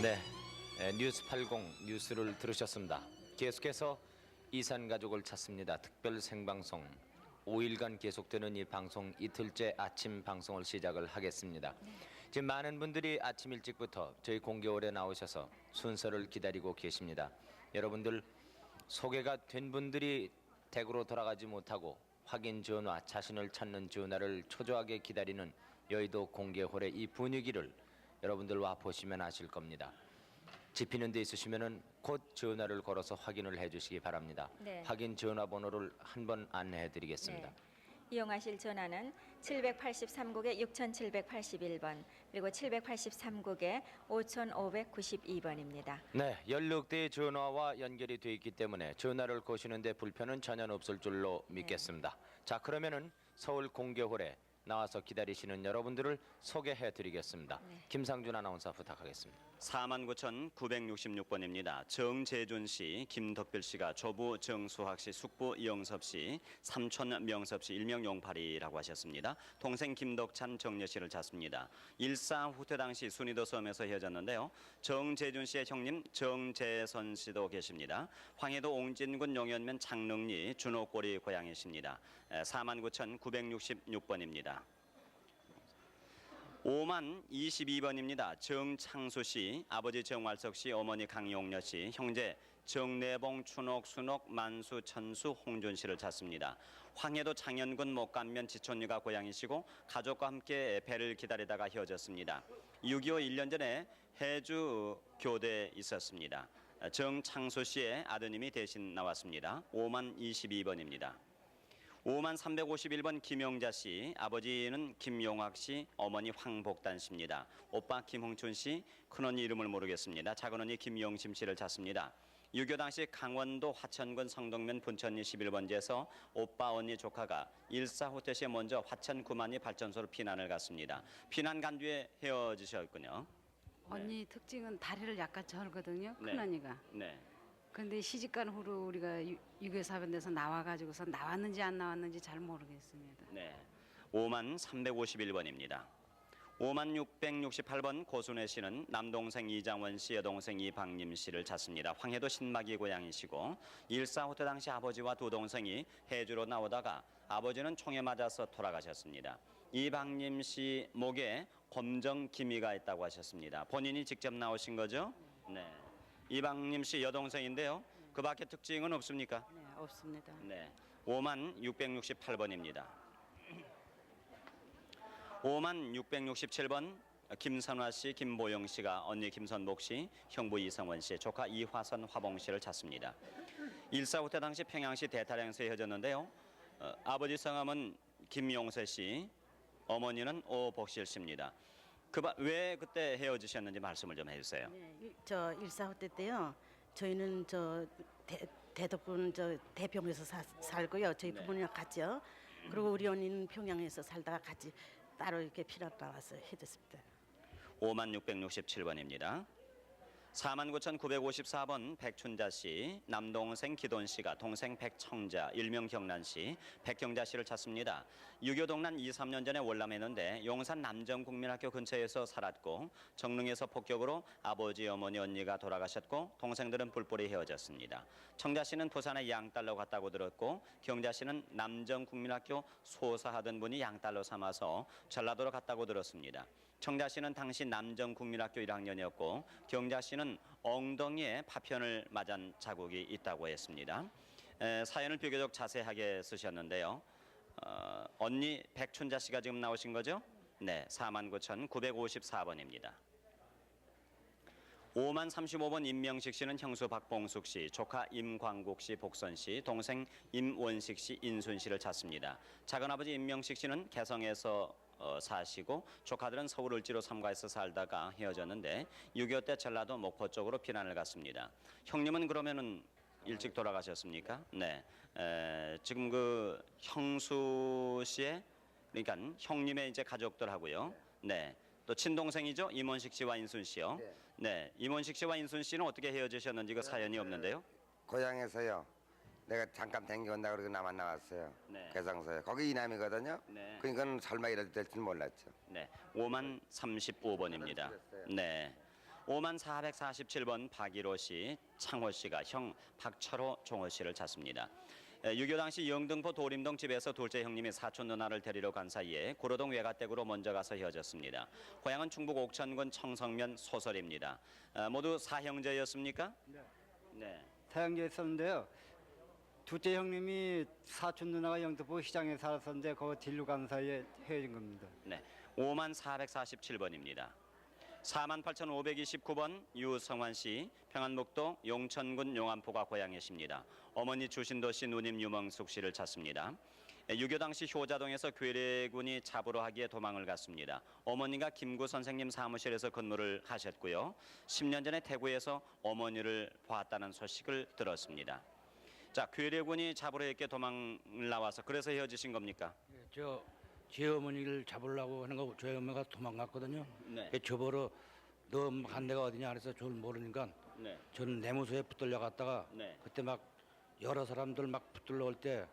네, 뉴스 80 뉴스를 들으셨습니다. 계속해서 이산가족을 찾습니다. 특별 생방송 5일간 계속되는 이 방송 이틀째 아침 방송을 시작을 하겠습니다. 지금 많은 분들이 아침 일찍부터 저희 공개홀에 나오셔서 순서를 기다리고 계십니다. 여러분들 소개가 된 분들이 댁으로 돌아가지 못하고 확인 전화, 자신을 찾는 전화를 초조하게 기다리는 여의도 공개홀의 이 분위기를 여러분들 와 보시면 아실 겁니다. 집히는 데 있으시면은 곧 전화를 걸어서 확인을 해주시기 바랍니다. 네. 확인 전화번호를 한번 안내해드리겠습니다. 네. 이용하실 전화는 783국에 6781번 그리고 783국에 5592번입니다. 네, 연락대의 전화와 연결이 되어 있기 때문에 전화를 거시는데 불편은 전혀 없을 줄로 믿겠습니다. 자, 그러면은 서울 공개홀에 나와서 기다리시는 여러분들을 소개해드리겠습니다. 김상준 아나운서 부탁하겠습니다. 49,966번입니다. 정재준 씨, 김덕필 씨가 조부 정수학 씨, 숙부 이영섭 씨, 삼촌 명섭 씨, 일명 용팔이라고 하셨습니다. 동생 김덕찬, 정여 씨를 찾습니다. 일사 후퇴 당시 순이도 섬에서 헤어졌는데요. 정재준 씨의 형님 정재선 씨도 계십니다. 황해도 옹진군 용현면 장릉리 준호꼬리 고향이십니다. 49,966번입니다. 50,022번입니다. 정창수 씨, 아버지 정활석 씨, 어머니 강용녀 씨, 형제 정내봉, 춘옥, 순옥, 만수, 천수, 홍준 씨를 찾습니다. 황해도 창현군 목간면 지촌리가 고향이시고 가족과 함께 배를 기다리다가 헤어졌습니다. 6.25 1년 전에 해주 교대에 있었습니다. 정창수 씨의 아드님이 대신 나왔습니다. 50,022번입니다. 50,351번 김영자 씨, 아버지는 김용학 씨, 어머니 황복단 씨입니다. 오빠 김홍춘 씨, 큰언니 이름을 모르겠습니다. 작은언니 김용심 씨를 찾습니다. 6.25 당시 강원도 화천군 성동면 분천리 11번지에서 오빠 언니 조카가 일사후퇴 시에 먼저 화천 구만리 발전소로 피난을 갔습니다. 피난 간 뒤에 헤어지셨군요. 언니 특징은 다리를 약간 절거든요. 네. 큰언니가. 네. 근데 시집간 후로 우리가 유교 사변에서 나와가지고서 나왔는지 안 나왔는지 잘 모르겠습니다. 네. 50,351번입니다. 50,668번 고순혜 씨는 남동생 이장원 씨, 여동생 이방림 씨를 찾습니다. 황해도 신마기 고향이시고 일사후퇴 당시 아버지와 두 동생이 해주로 나오다가 아버지는 총에 맞아서 돌아가셨습니다. 이방림 씨 목에 검정 기미가 있다고 하셨습니다. 본인이 직접 나오신 거죠? 네. 이방림 씨 여동생인데요. 그 밖에 특징은 없습니까? 네, 없습니다. 네. 50,668번입니다. 50,667번 김선화 씨, 김보영 씨가 언니 김선복 씨, 형부 이성원 씨, 조카 이화선 화봉 씨를 찾습니다. 일사후퇴 당시 평양시 대타령에서 헤어졌는데요. 아버지 성함은 김용세 씨, 어머니는 오복실 씨입니다. 왜 그때 헤어지셨는지 말씀을 좀 해주세요. 네, 저 일사후퇴 때요. 저희는 저 대덕군 저 대평에서 살고요. 저희 네. 부모님이랑 같이요. 그리고 우리 언니는 평양에서 살다가 같이 따로 이렇게 피난 나와서 해줬습니다. 50,667번입니다. 49,954번 백춘자 씨, 남동생 기돈 씨가 동생 백청자, 일명 경란 씨, 백경자 씨를 찾습니다. 6.25 동란 2, 3년 전에 월남했는데 용산 남정국민학교 근처에서 살았고 정릉에서 폭격으로 아버지, 어머니, 언니가 돌아가셨고 동생들은 뿔뿔이 헤어졌습니다. 청자 씨는 부산에 양딸로 갔다고 들었고 경자 씨는 남정국민학교 소사하던 분이 양딸로 삼아서 전라도로 갔다고 들었습니다. 청자 씨는 당시 남정국민학교 1학년이었고 경자 씨는 엉덩이에 파편을 맞은 자국이 있다고 했습니다. 사연을 비교적 자세하게 쓰셨는데요. 언니 백춘자 씨가 지금 나오신 거죠? 네, 49,954번입니다. 50,035번 임명식 씨는 형수 박봉숙 씨, 조카 임광국 씨, 복선 씨, 동생 임원식 씨, 인순 씨를 찾습니다. 작은아버지 임명식 씨는 개성에서 사시고 조카들은 서울 을지로 삼가에서 살다가 헤어졌는데 6.25 때 전라도 목포 쪽으로 피난을 갔습니다. 형님은 그러면은 일찍 돌아가셨습니까? 네. 지금 그 형수 씨의 그러니까 형님의 이제 가족들하고요. 네. 또 친동생이죠. 임원식 씨와 인순 씨요. 네. 임원식 씨와 인순 씨는 어떻게 헤어지셨는지 그 사연이 없는데요. 고향에서요. 내가 잠깐 댕겨온다 그러고 나만 나왔어요. 네. 괴상서에. 거기 이남이거든요. 네. 그러니까 설마 이렇게 될지는 몰랐죠. 네, 50,035번입니다. 네, 5447번 박일호 씨, 창호 씨가 형 박철호, 종호 씨를 찾습니다. 6.25 당시 영등포 도림동 집에서 둘째 형님이 사촌 누나를 데리러 간 사이에 구로동 외가댁으로 먼저 가서 헤어졌습니다. 고향은 충북 옥천군 청성면 소설입니다. 모두 사형제였습니까? 네. 사형제 있었는데요. 둘째 형님이 사촌 누나가 영등포 시장에 살았었는데 거기 딜로 간 사이에 헤어진 겁니다. 네. 5447번입니다. 48,529번 유성환 씨, 평안북도 용천군 용안포가 고향이십니다. 어머니 주신도 씨, 누님 유명숙 씨를 찾습니다. 6.25 당시 효자동에서 괴뢰군이 잡으러 하기에 도망을 갔습니다. 어머니가 김구 선생님 사무실에서 근무를 하셨고요. 10년 전에 대구에서 어머니를 보았다는 소식을 들었습니다. 자, 괴뢰군이 잡으러 했기에 도망을 나와서 그래서 헤어지신 겁니까? 제 어머니를 잡으려고 하는 거 저희 엄마가 도망갔거든요. 네. 저보러 너 간 데가 어디냐 그래서 저를 모르니까 네. 저는 내무소에 붙들려 갔다가 네. 그때 막 여러 사람들 막 붙들러 올 때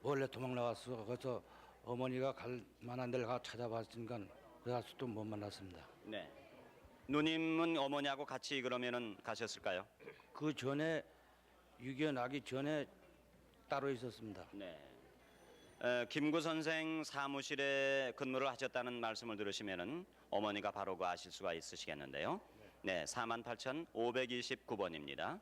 몰래 도망 나왔어. 그래서 어머니가 갈 만한 데를 가 찾아봤으니까 그래서 또 못 만났습니다. 네. 누님은 어머니하고 같이 그러면은 가셨을까요? 그 전에 6.25 나기 전에 따로 있었습니다. 네. 김구 선생 사무실에 근무를 하셨다는 말씀을 들으시면은 어머니가 바로 그 아실 수가 있으시겠는데요. 네, 48,529번입니다.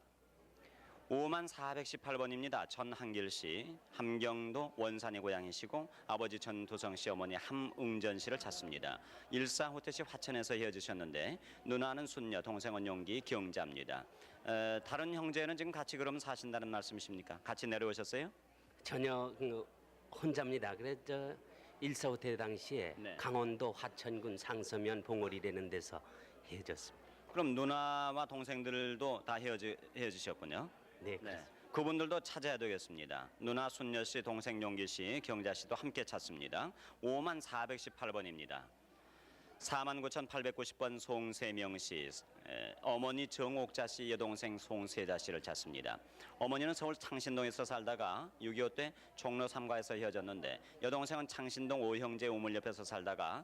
5418번입니다. 전한길 씨, 함경도 원산이 고향이시고 아버지 전두성 씨, 어머니 함웅전 씨를 찾습니다. 일사후퇴 씨 화천에서 헤어지셨는데 누나는 순녀, 동생은 용기, 경자입니다. 다른 형제는 지금 같이 그럼 사신다는 말씀이십니까? 같이 내려오셨어요? 전혀 혼자입니다. 그래서 저 일사후퇴 당시에 네. 강원도 화천군 상서면 봉오리라는 데서 헤어졌습니다. 그럼 누나와 동생들도 다 헤어지셨군요. 네, 네. 그렇습니다. 그분들도 찾아야 되겠습니다. 누나 순녀 씨, 동생 용기 씨, 경자 씨도 함께 찾습니다. 5418번입니다. 49,890번 송세명 씨, 어머니 정옥자 씨, 여동생 송세자 씨를 찾습니다. 어머니는 서울 창신동에서 살다가 6.25 때 종로 3가에서 헤어졌는데 여동생은 창신동 오형제 우물 옆에서 살다가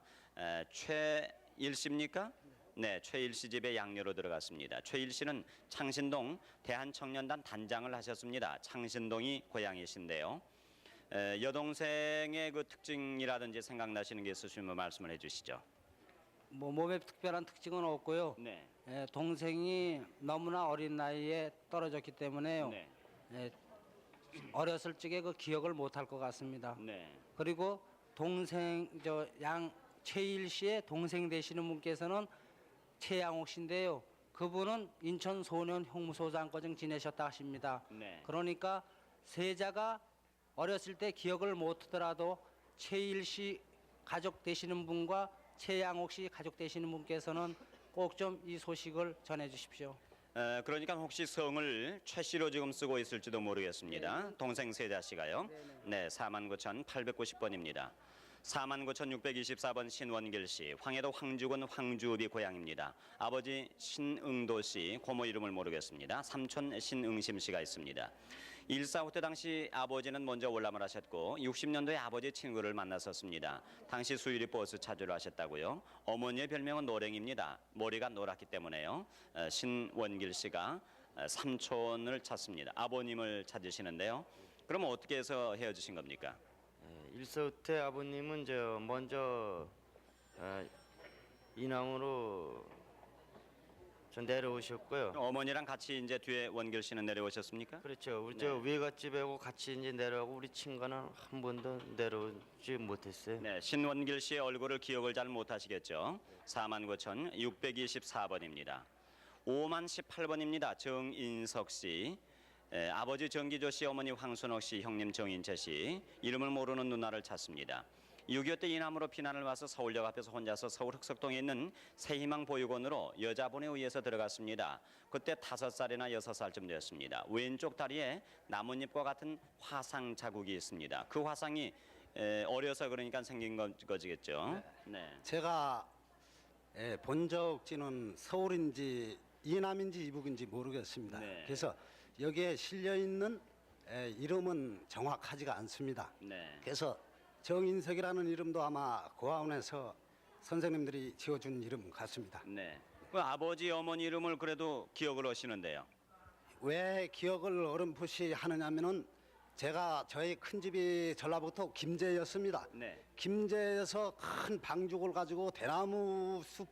최일 씨입니까? 네, 최일 씨 집에 양녀로 들어갔습니다. 최일 씨는 창신동 대한청년단 단장을 하셨습니다. 창신동이 고향이신데요. 여동생의 그 특징이라든지 생각나시는 게 있으시면 말씀을 해주시죠. 뭐 몸에 특별한 특징은 없고요. 네. 동생이 너무나 어린 나이에 떨어졌기 때문에요. 네. 어렸을 적에 그 기억을 못할 것 같습니다. 네. 그리고 동생 최일 씨의 동생 되시는 분께서는 최양옥 씨인데요. 그분은 인천 소년 형무소장과정 지내셨다 하십니다. 네. 그러니까 세자가 어렸을 때 기억을 못하더라도 최일 씨 가족 되시는 분과 최양옥 씨 가족 되시는 분께서는 꼭 좀 이 소식을 전해 주십시오. 그러니까 혹시 성을 최 씨로 지금 쓰고 있을지도 모르겠습니다. 동생 세자 씨가요. 네, 49,890번입니다. 49,624번 신원길 씨, 황해도 황주군 황주읍이 고향입니다. 아버지 신응도 씨, 고모 이름을 모르겠습니다. 삼촌 신응심 씨가 있습니다. 1.45때 당시 아버지는 먼저 월남을 하셨고 60년도에 아버지 친구를 만났었습니다. 당시 수유리 버스 차주를 하셨다고요. 어머니의 별명은 노랭입니다. 머리가 노랗기 때문에요. 신원길 씨가 삼촌을 찾습니다. 아버님을 찾으시는데요. 그럼 어떻게 해서 헤어지신 겁니까? 일사후퇴 아버님은 먼저 이남으로 내려오셨고요. 어머니랑 같이 이제 뒤에 원길 씨는 내려오셨습니까? 그렇죠. 우리 네. 외갓집하고 같이 이제 내려가고 우리 친구는 한 번도 내려오지 못했어요. 네, 신원길 씨의 얼굴을 기억을 잘 못하시겠죠. 49,624번입니다. 5018번입니다. 정인석 씨, 아버지 정기조 씨, 어머니 황순옥 씨, 형님 정인채 씨, 이름을 모르는 누나를 찾습니다. 6.25 때 이남으로 피난을 와서 서울역 앞에서 혼자서 서울 흑석동에 있는 새희망 보육원으로 여자분에 의해서 들어갔습니다. 그때 5살이나 6살쯤 되었습니다. 왼쪽 다리에 나뭇잎과 같은 화상 자국이 있습니다. 그 화상이 어려서 그러니까 생긴 거지겠죠. 네. 제가 본 적지는 서울인지 이남인지 이북인지 모르겠습니다. 네. 그래서 여기에 실려 있는 이름은 정확하지가 않습니다. 네. 그래서 정인석이라는 이름도 아마 고아원에서 선생님들이 지어준 이름 같습니다. 네. 그 아버지 어머니 이름을 그래도 기억을 하시는데요. 왜 기억을 어렴풋이 하느냐면은 제가 저희 큰 집이 전라북도 김제였습니다. 네. 김제에서 큰 방죽을 가지고 대나무 숲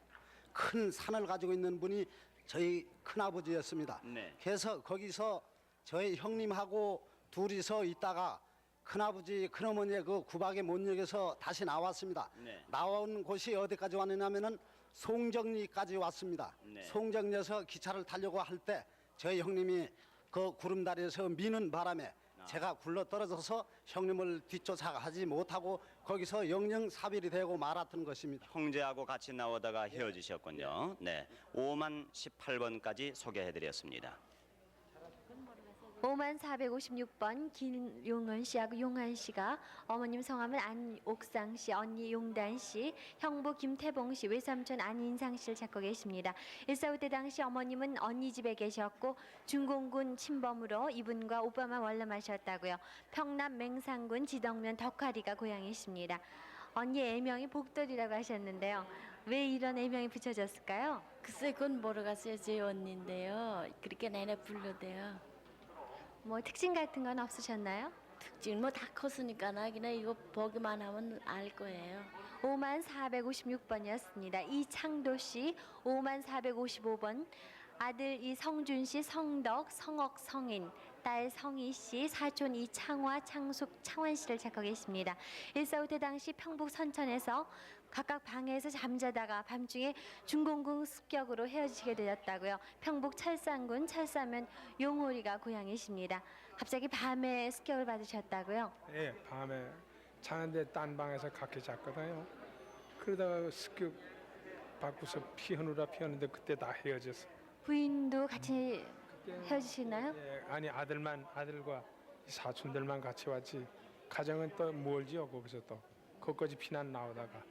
큰 산을 가지고 있는 분이 저희 큰아버지였습니다. 네. 그래서 거기서 저희 형님하고 둘이서 있다가 큰아버지 큰어머니의 그 구박에 못 이겨서 다시 나왔습니다. 네. 나온 곳이 어디까지 왔느냐면은 송정리까지 왔습니다. 네. 송정리에서 기차를 타려고 할 때 저희 형님이 그 구름다리에서 미는 바람에 제가 굴러 떨어져서 형님을 뒤쫓아가지 못하고 거기서 영영 사별이 되고 말았던 것입니다. 형제하고 같이 나오다가 헤어지셨군요. 네. 5만 18번까지 소개해드렸습니다. 5만 456번 김용은 씨하고 용한 씨가 어머님 성함은 안옥상 씨, 언니 용단 씨, 형부 김태봉 씨, 외삼촌 안인상 씨를 찾고 계십니다. 1.4 때 당시 어머님은 언니 집에 계셨고 중공군 침범으로 이분과 오빠만 월남하셨다고요. 평남 맹산군 지덕면 덕화리가 고향이십니다. 언니 애명이 복돌이라고 하셨는데요. 왜 이런 애명이 붙여졌을까요? 글쎄 그건 모르겠어요. 제 언니인데요. 그렇게 내내 불러대요. 뭐 특징 같은 건 없으셨나요? 특징 뭐 다 컸으니까 나 그냥 이거 보기만 하면 알 거예요. 5만 456번이었습니다. 이창도 씨, 5만 455번. 아들 이성준 씨, 성덕, 성옥, 성인. 딸 성희 씨, 사촌 이창화, 창숙, 창원 씨를 찾고 계십니다. 1.4 때 당시 평북 선천에서 각각 방에서 잠자다가 밤중에 중공군 습격으로 헤어지게 되었다고요. 평북 철산군 철사면 용호리가 고향이십니다. 갑자기 밤에 습격을 받으셨다고요? 예, 밤에 자는데 딴 방에서 각기 잤거든요. 그러다가 습격 받고서 피하는데 그때 다 헤어졌어. 부인도 같이 헤어지시나요? 예, 아니 아들과 사촌들만 같이 왔지. 가정은 또 멀지요. 거기서 또 거기까지 피난 나오다가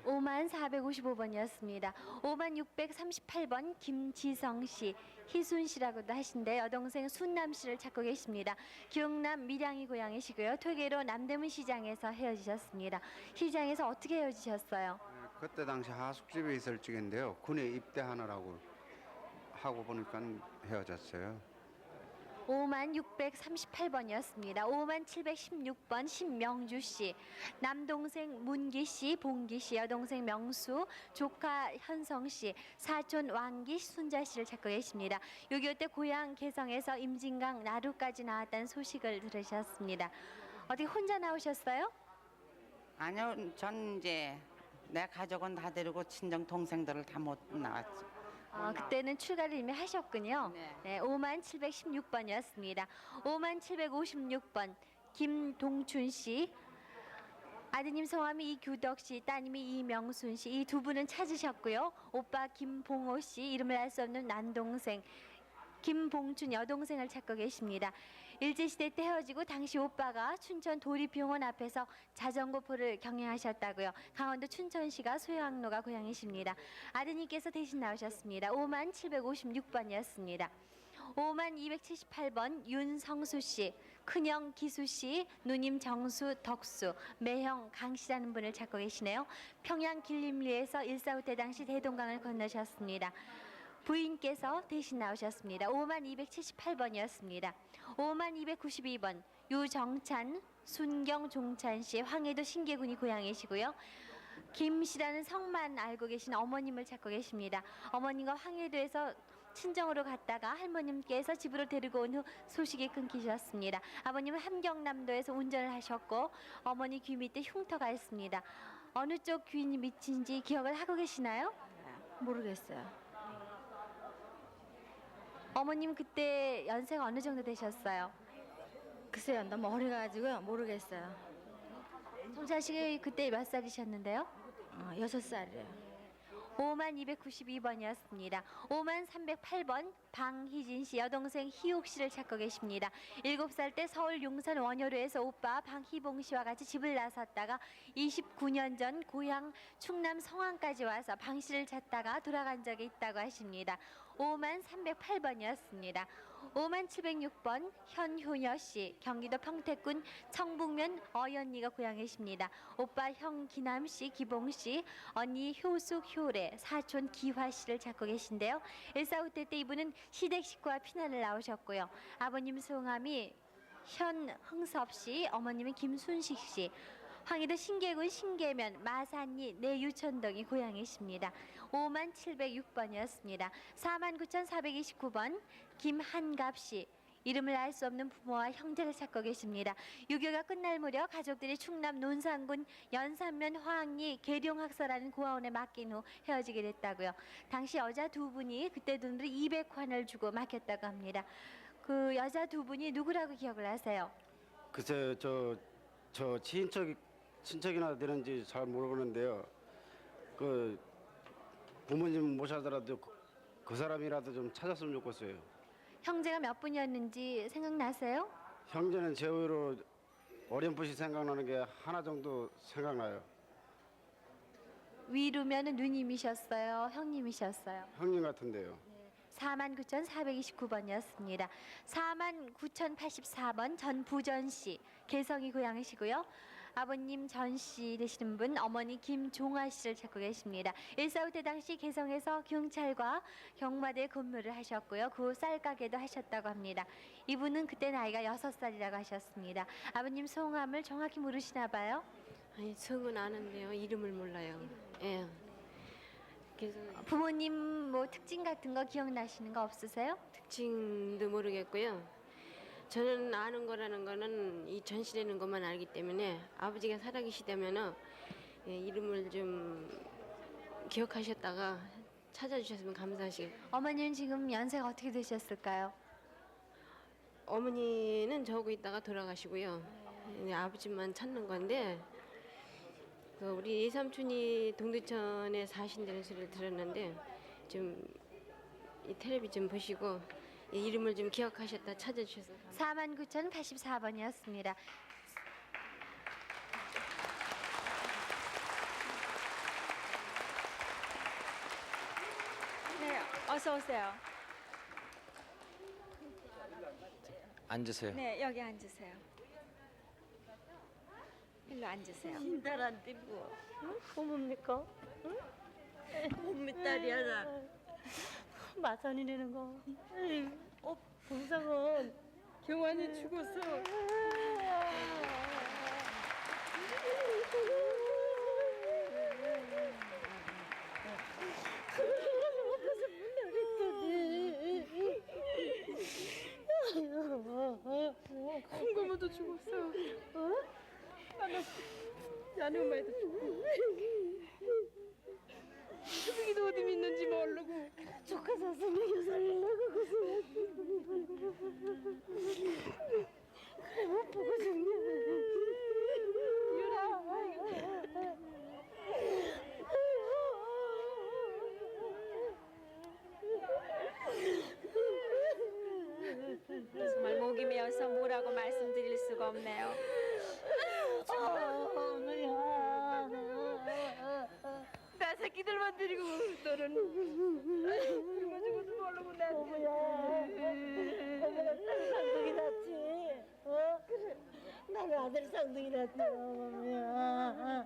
5만 455번이었습니다. 5만 638번 김지성 씨, 희순 씨라고도 하신데 여동생 순남 씨를 찾고 계십니다. 경남 밀양이 고향이시고요. 퇴계로 남대문 시장에서 헤어지셨습니다. 시장에서 어떻게 헤어지셨어요? 그때 당시 하숙집에 있을 적인데요. 군에 입대하느라고 하고 보니까 헤어졌어요. 5만 638번이었습니다. 5만 716번 신명주 씨, 남동생 문기 씨, 봉기 씨, 여동생 명수, 조카 현성 씨, 사촌 왕기, 순자 씨를 찾고 계십니다. 6.25 때 고향 개성에서 임진강 나루까지 나왔다는 소식을 들으셨습니다. 어떻게 혼자 나오셨어요? 아니요, 전 이제 내 가족은 다 데리고 친정 동생들을 다 못 나왔죠. 그때는 출가를 이미 하셨군요. 네, 5만 716번이었습니다. 5만 756번 김동춘 씨, 아드님 성함이 이규덕 씨, 따님이 이명순 씨, 이 두 분은 찾으셨고요. 오빠 김봉호 씨, 이름을 알 수 없는 남동생 김봉춘 여동생을 찾고 계십니다. 일제시대 때 헤어지고 당시 오빠가 춘천 도립병원 앞에서 자전거포를 경영하셨다고요. 강원도 춘천시가 소양로가 고향이십니다. 아드님께서 대신 나오셨습니다. 5만 756번이었습니다. 5만 278번 윤성수 씨, 큰형 기수 씨, 누님 정수, 덕수, 매형 강 씨라는 분을 찾고 계시네요. 평양 길림리에서 1.4 때 당시 대동강을 건너셨습니다. 부인께서 대신 나오셨습니다. 5만 278번이었습니다. 5만 292번 유정찬, 순경, 종찬 씨, 황해도 신계군이 고향이시고요. 김 씨라는 성만 알고 계신 어머님을 찾고 계십니다. 어머님과 황해도에서 친정으로 갔다가 할머님께서 집으로 데리고 온 후 소식이 끊기셨습니다. 아버님은 함경남도에서 운전을 하셨고 어머니 귀 밑에 흉터가 있습니다. 어느 쪽 귀인이 미친지 기억을 하고 계시나요? 모르겠어요. 어머님 그때 연세가 어느 정도 되셨어요? 글쎄요, 너무 어려가지고요, 모르겠어요. 정찬 씨 그때 몇 살이셨는데요? 6살이에요. 5만 292번이었습니다. 5만 308번 방희진 씨, 여동생 희옥 씨를 찾고 계십니다. 7살 때 서울 용산 원효로에서 오빠 방희봉 씨와 같이 집을 나섰다가 29년 전 고향 충남 성안까지 와서 방 씨를 찾다가 돌아간 적이 있다고 하십니다. 5만 308번이었습니다. 5706번 현효녀 씨, 경기도 평택군 청북면 어연리가 고향이십니다. 오빠 형 기남 씨, 기봉 씨, 언니 효숙, 효래, 사촌 기화 씨를 찾고 계신데요. 145대 때 이분은 시댁 식구와 피난을 나오셨고요. 아버님 성함이 현흥섭 씨, 어머님은 김순식 씨. 황해도 신계군 신계면, 마산리, 내유천 등이 고향이십니다. 5706번이었습니다. 49,429번 김한갑 씨. 이름을 알 수 없는 부모와 형제를 찾고 계십니다. 6.25가 끝날 무렵 가족들이 충남 논산군 연산면 화학리 계룡학서라는 고아원에 맡긴 후 헤어지게 됐다고요. 당시 여자 두 분이 그때 돈으로 200환을 주고 맡겼다고 합니다. 그 여자 두 분이 누구라고 기억을 하세요? 글쎄 저 친척이나 되는지 잘 모르겠는데요. 그 부모님 모셔더라도 그 사람이라도 좀 찾았으면 좋겠어요. 형제가 몇 분이었는지 생각나세요? 형제는 제 의로 어렴풋이 생각나는 게 하나 정도 생각나요. 위로면은 누님이셨어요? 형님이셨어요? 형님 같은데요. 49,429번이었습니다. 49,084번 전부전 씨, 개성이 고향이시고요. 아버님 전 씨 되시는 분, 어머니 김종아 씨를 찾고 계십니다. 145대 당시 개성에서 경찰과 경마대 근무를 하셨고요. 그 후 쌀가게도 하셨다고 합니다. 이분은 그때 나이가 6살이라고 하셨습니다. 아버님 성함을 정확히 모르시나 봐요? 아니, 성은 아는데요. 이름을 몰라요. 예. 그래서 부모님 뭐 특징 같은 거 기억나시는 거 없으세요? 특징도 모르겠고요. 저는 아는 거라는 거는 이 전시되는 것만 알기 때문에 아버지가 살아계시다면은 이름을 좀 기억하셨다가 찾아주셨으면 감사하시겠. 어머니는 지금 연세가 어떻게 되셨을까요? 어머니는 저하고 있다가 돌아가시고요. 아버지만 찾는 건데 그 우리 이삼촌이 동두천에 사신다는 소리를 들었는데 좀 이 텔레비 좀 보시고 이름을 좀 기억하셨다 찾아주셔서 49,084번이었습니다. 네, 어서 오세요. 앉으세요. 네, 여기 앉으세요. 일로 앉으세요. 신달한테 뭐? 응? 고뭡니까? 응? 몸미 딸이야 나. 마산이라는 거. 봉상은 경환이 죽었어. 콩고모도 죽었어. 어? 나는 엄마도 죽고. 수빈이도 어디 있는지 모르고. 조카 사슴이 살려고 그래 못 보고 죽냐. 유라. 정말 목이 메어서 뭐라고 말씀드릴 수가 없네요. 나 새끼들만 데리고 너는 얼마 죽어도 모르고 나한테. 어머가 딸 쌍둥이 낳지. 어? 그래. 나는 아들 쌍둥이 낳지. 어머야.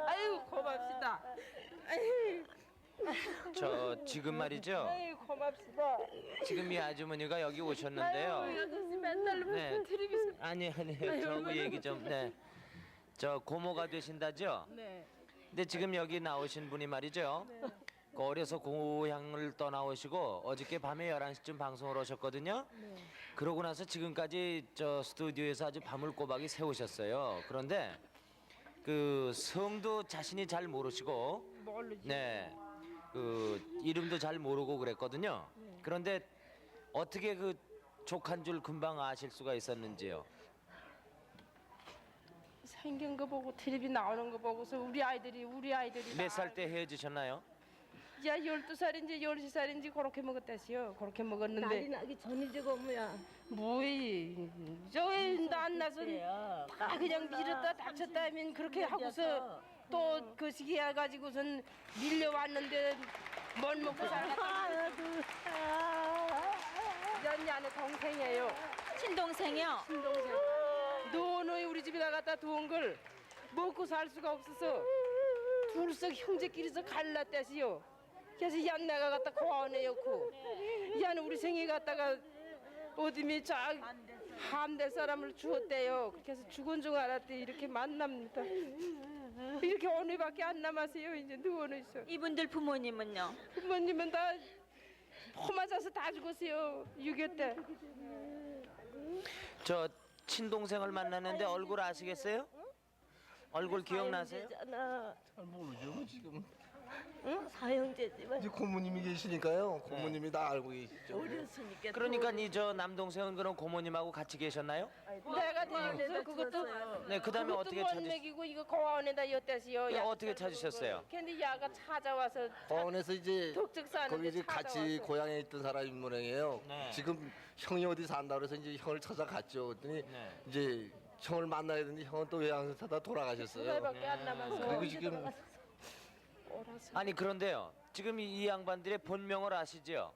아유 고맙시다. 저 지금 말이죠. 아유 고맙시다. 지금 이 아주머니가 여기 오셨는데요. 아저씨 맨날 네. 텔레비전. 아니요. 저하고 얘기 좀. 네. 저 고모가 되신다죠? 네. 근데 지금 여기 나오신 분이 말이죠. 그 어려서 고향을 떠나오시고 어저께 밤에 11시쯤 방송을 하셨거든요. 그러고 나서 지금까지 저 스튜디오에서 아주 밤을 꼬박이 새우셨어요. 그런데 그 성도 자신이 잘 모르시고 모르지. 네. 그 이름도 잘 모르고 그랬거든요. 그런데 어떻게 그 족한 줄 금방 아실 수가 있었는지요? 생긴 거 보고 텔레비 나오는 거 보고서 우리 아이들이 몇 살 때 헤어지셨나요? 야 12살인지 13살인지 그렇게 먹었다시요. 그렇게 먹었는데 날이 나기 전이지 고모야. 뭐이 저기 나 안 나서 다 그냥 밀었다 닥쳤다 하면 그렇게 하고서 또 그 시기 해가지고선 밀려왔는데 뭘 먹고 살겠다. 연이 안에 동생이에요. 친동생이요? 친동생. 너는 우리 집에다 갖다 두은 걸 먹고 살 수가 없어서 둘석 형제끼리서 갈라떼시요. 그래서 얀 내가 갖다 고아내였고 얀 우리 생이 갖다가 어디미 함대 사람을 주었대요. 그래서 죽은 줄 알았더니 이렇게 만납니다. 이렇게 오늘밖에 안 남았어요. 이제 누워는 있어. 이분들 부모님은요? 부모님은 다 포맞아서 다 죽었어요. 6.25 때. 저 친동생을 만났는데 얼굴 아시겠어요? 얼굴 기억나세요? 잘 모르죠 지금. 응? 사형제지만 이제 고모님이 계시니까요. 고모님이 다 알고 계시죠. 어렸으니까. 그러니까 이 저 남동생은 그럼 고모님하고 같이 계셨나요? 내가 데려서 그것도 네, 그다음에 어떻게 못 찾으셨어요? 먹이고 이거 고아원에다 엿대시요. 예, 어떻게 찾으셨어요? 근데 야가 찾아와서 고아원에서 이제 독적 사는데 거기 이제 같이 찾아와서. 고향에 있던 사람이 모양이에요. 네. 지금 형이 어디 산다 그래서 이제 형을 찾아갔죠. 그랬더니 네. 이제 형을 만나야 되는데 형은 또 외양에서 사다 돌아가셨어요. 그날밖에 안 남아서. 그리고 지금 아니 그런데요. 지금 이 양반들의 본명을 아시죠?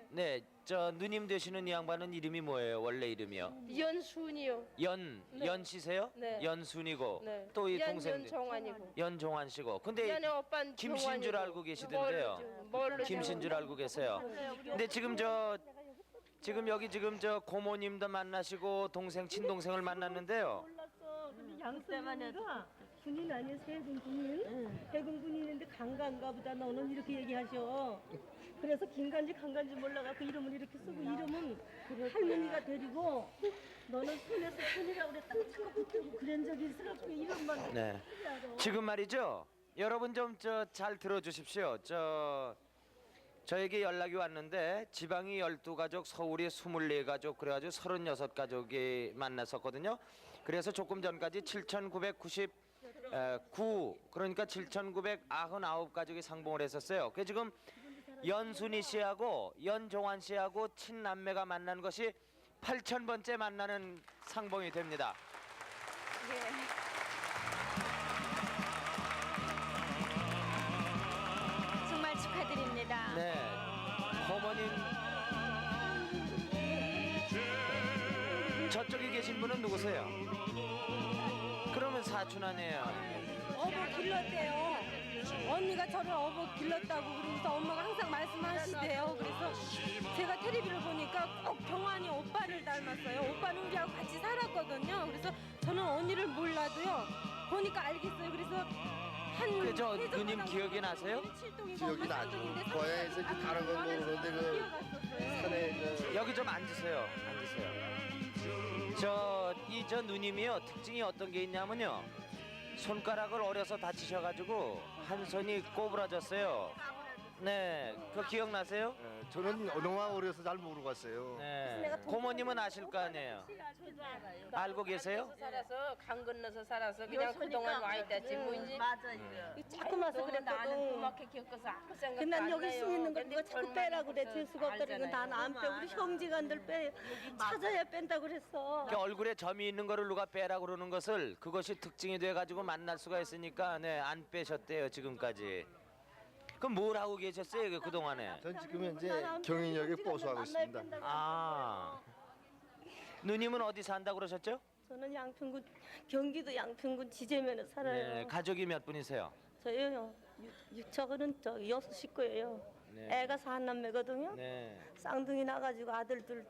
네. 저 누님 되시는 이 양반은 이름이 뭐예요? 원래 이름이요? 연순이요. 네. 연씨세요? 네. 연순이고 네. 또 이 동생 연정환이고. 연종환 씨고. 근데 연애 오빠는 김신 줄 정환이고. 알고 계시던데요. 뭘로 김신 줄 알고 계세요. 근데 지금 여기 저 고모님도 만나시고 동생 친동생을 만났는데요. 양쌤이가 군인 아니야 세군 군인? 해군 군인인데 강간가 보다 너는 이렇게 얘기하셔. 그래서 김간지 강간지 몰라갖고 이름을 이렇게 쓰고 이름은 할머니가 데리고 너는 손에서 손이라고 그랬다고 자꾸 그런 적이 있어갖고 이름만 네. 지금 말이죠. 여러분 좀 잘 들어주십시오. 저에게 연락이 왔는데 지방이 12가족, 서울이 24가족 그래가지고 36가족이 만났었거든요. 그래서 조금 전까지 7,999 그러니까 7,999가족이 상봉을 했었어요. 그 지금 연순이 씨하고 연종환 씨하고 친남매가 만난 것이 8,000번째 만나는 상봉이 됩니다. 정말 축하드립니다. 네, 어머님 저쪽에 계신 분은 누구세요? 그러면 사촌 아니에요. 어버 길렀대요. 언니가 저를 어버 길렀다고 그러면서 엄마가 항상 말씀하시대요. 그래서 제가 텔레비를 보니까 꼭 경환이 오빠를 닮았어요. 오빠는 우리하고 같이 살았거든요. 그래서 저는 언니를 몰라도요. 보니까 알겠어요. 그래서 저 누님 기억이 나세요? 기억이 나죠. 고향에서 이제 다른 건 모르는데 그 산에 여기 좀 앉으세요. 저 누님이요. 특징이 어떤 게 있냐면요. 손가락을 어려서 다치셔가지고 한 손이 꼬부라졌어요. 네, 그거 기억나세요? 저는 너무 어려서 잘 모르고 왔어요. 네, 고모님은 아실 거 아니에요. 알고 계세요? 살아서 강 건너서 살아서 그냥 그동안 와 있다지 뭐 이제 자꾸 와서 그랬거든. 그렇게 겪어서 아무 생각 난 여기 쓰 있는 걸 누가 자꾸 빼라고 그래. 될 수가 없다니까 난 안 빼. 우리 형제간들 빼. 찾아야 뺀다고 그랬어. 이렇게 얼굴에 점이 있는 거를 누가 빼라 그러는 것을 그것이 특징이 돼가지고 만날 수가 있으니까 네, 안 빼셨대요 지금까지. 그럼 뭘 하고 계셨어요 그 동안에? 전 지금 현재 경인역에 보수하고 있습니다. 아, 누님은 어디 산다 고 그러셨죠? 저는 양평군 경기도 양평군 지제면에 살아요. 네, 가족이 몇 분이세요? 저요. 저거는 저 6식구예요. 네. 애가 4남매거든요. 네. 쌍둥이 나가지고 아들들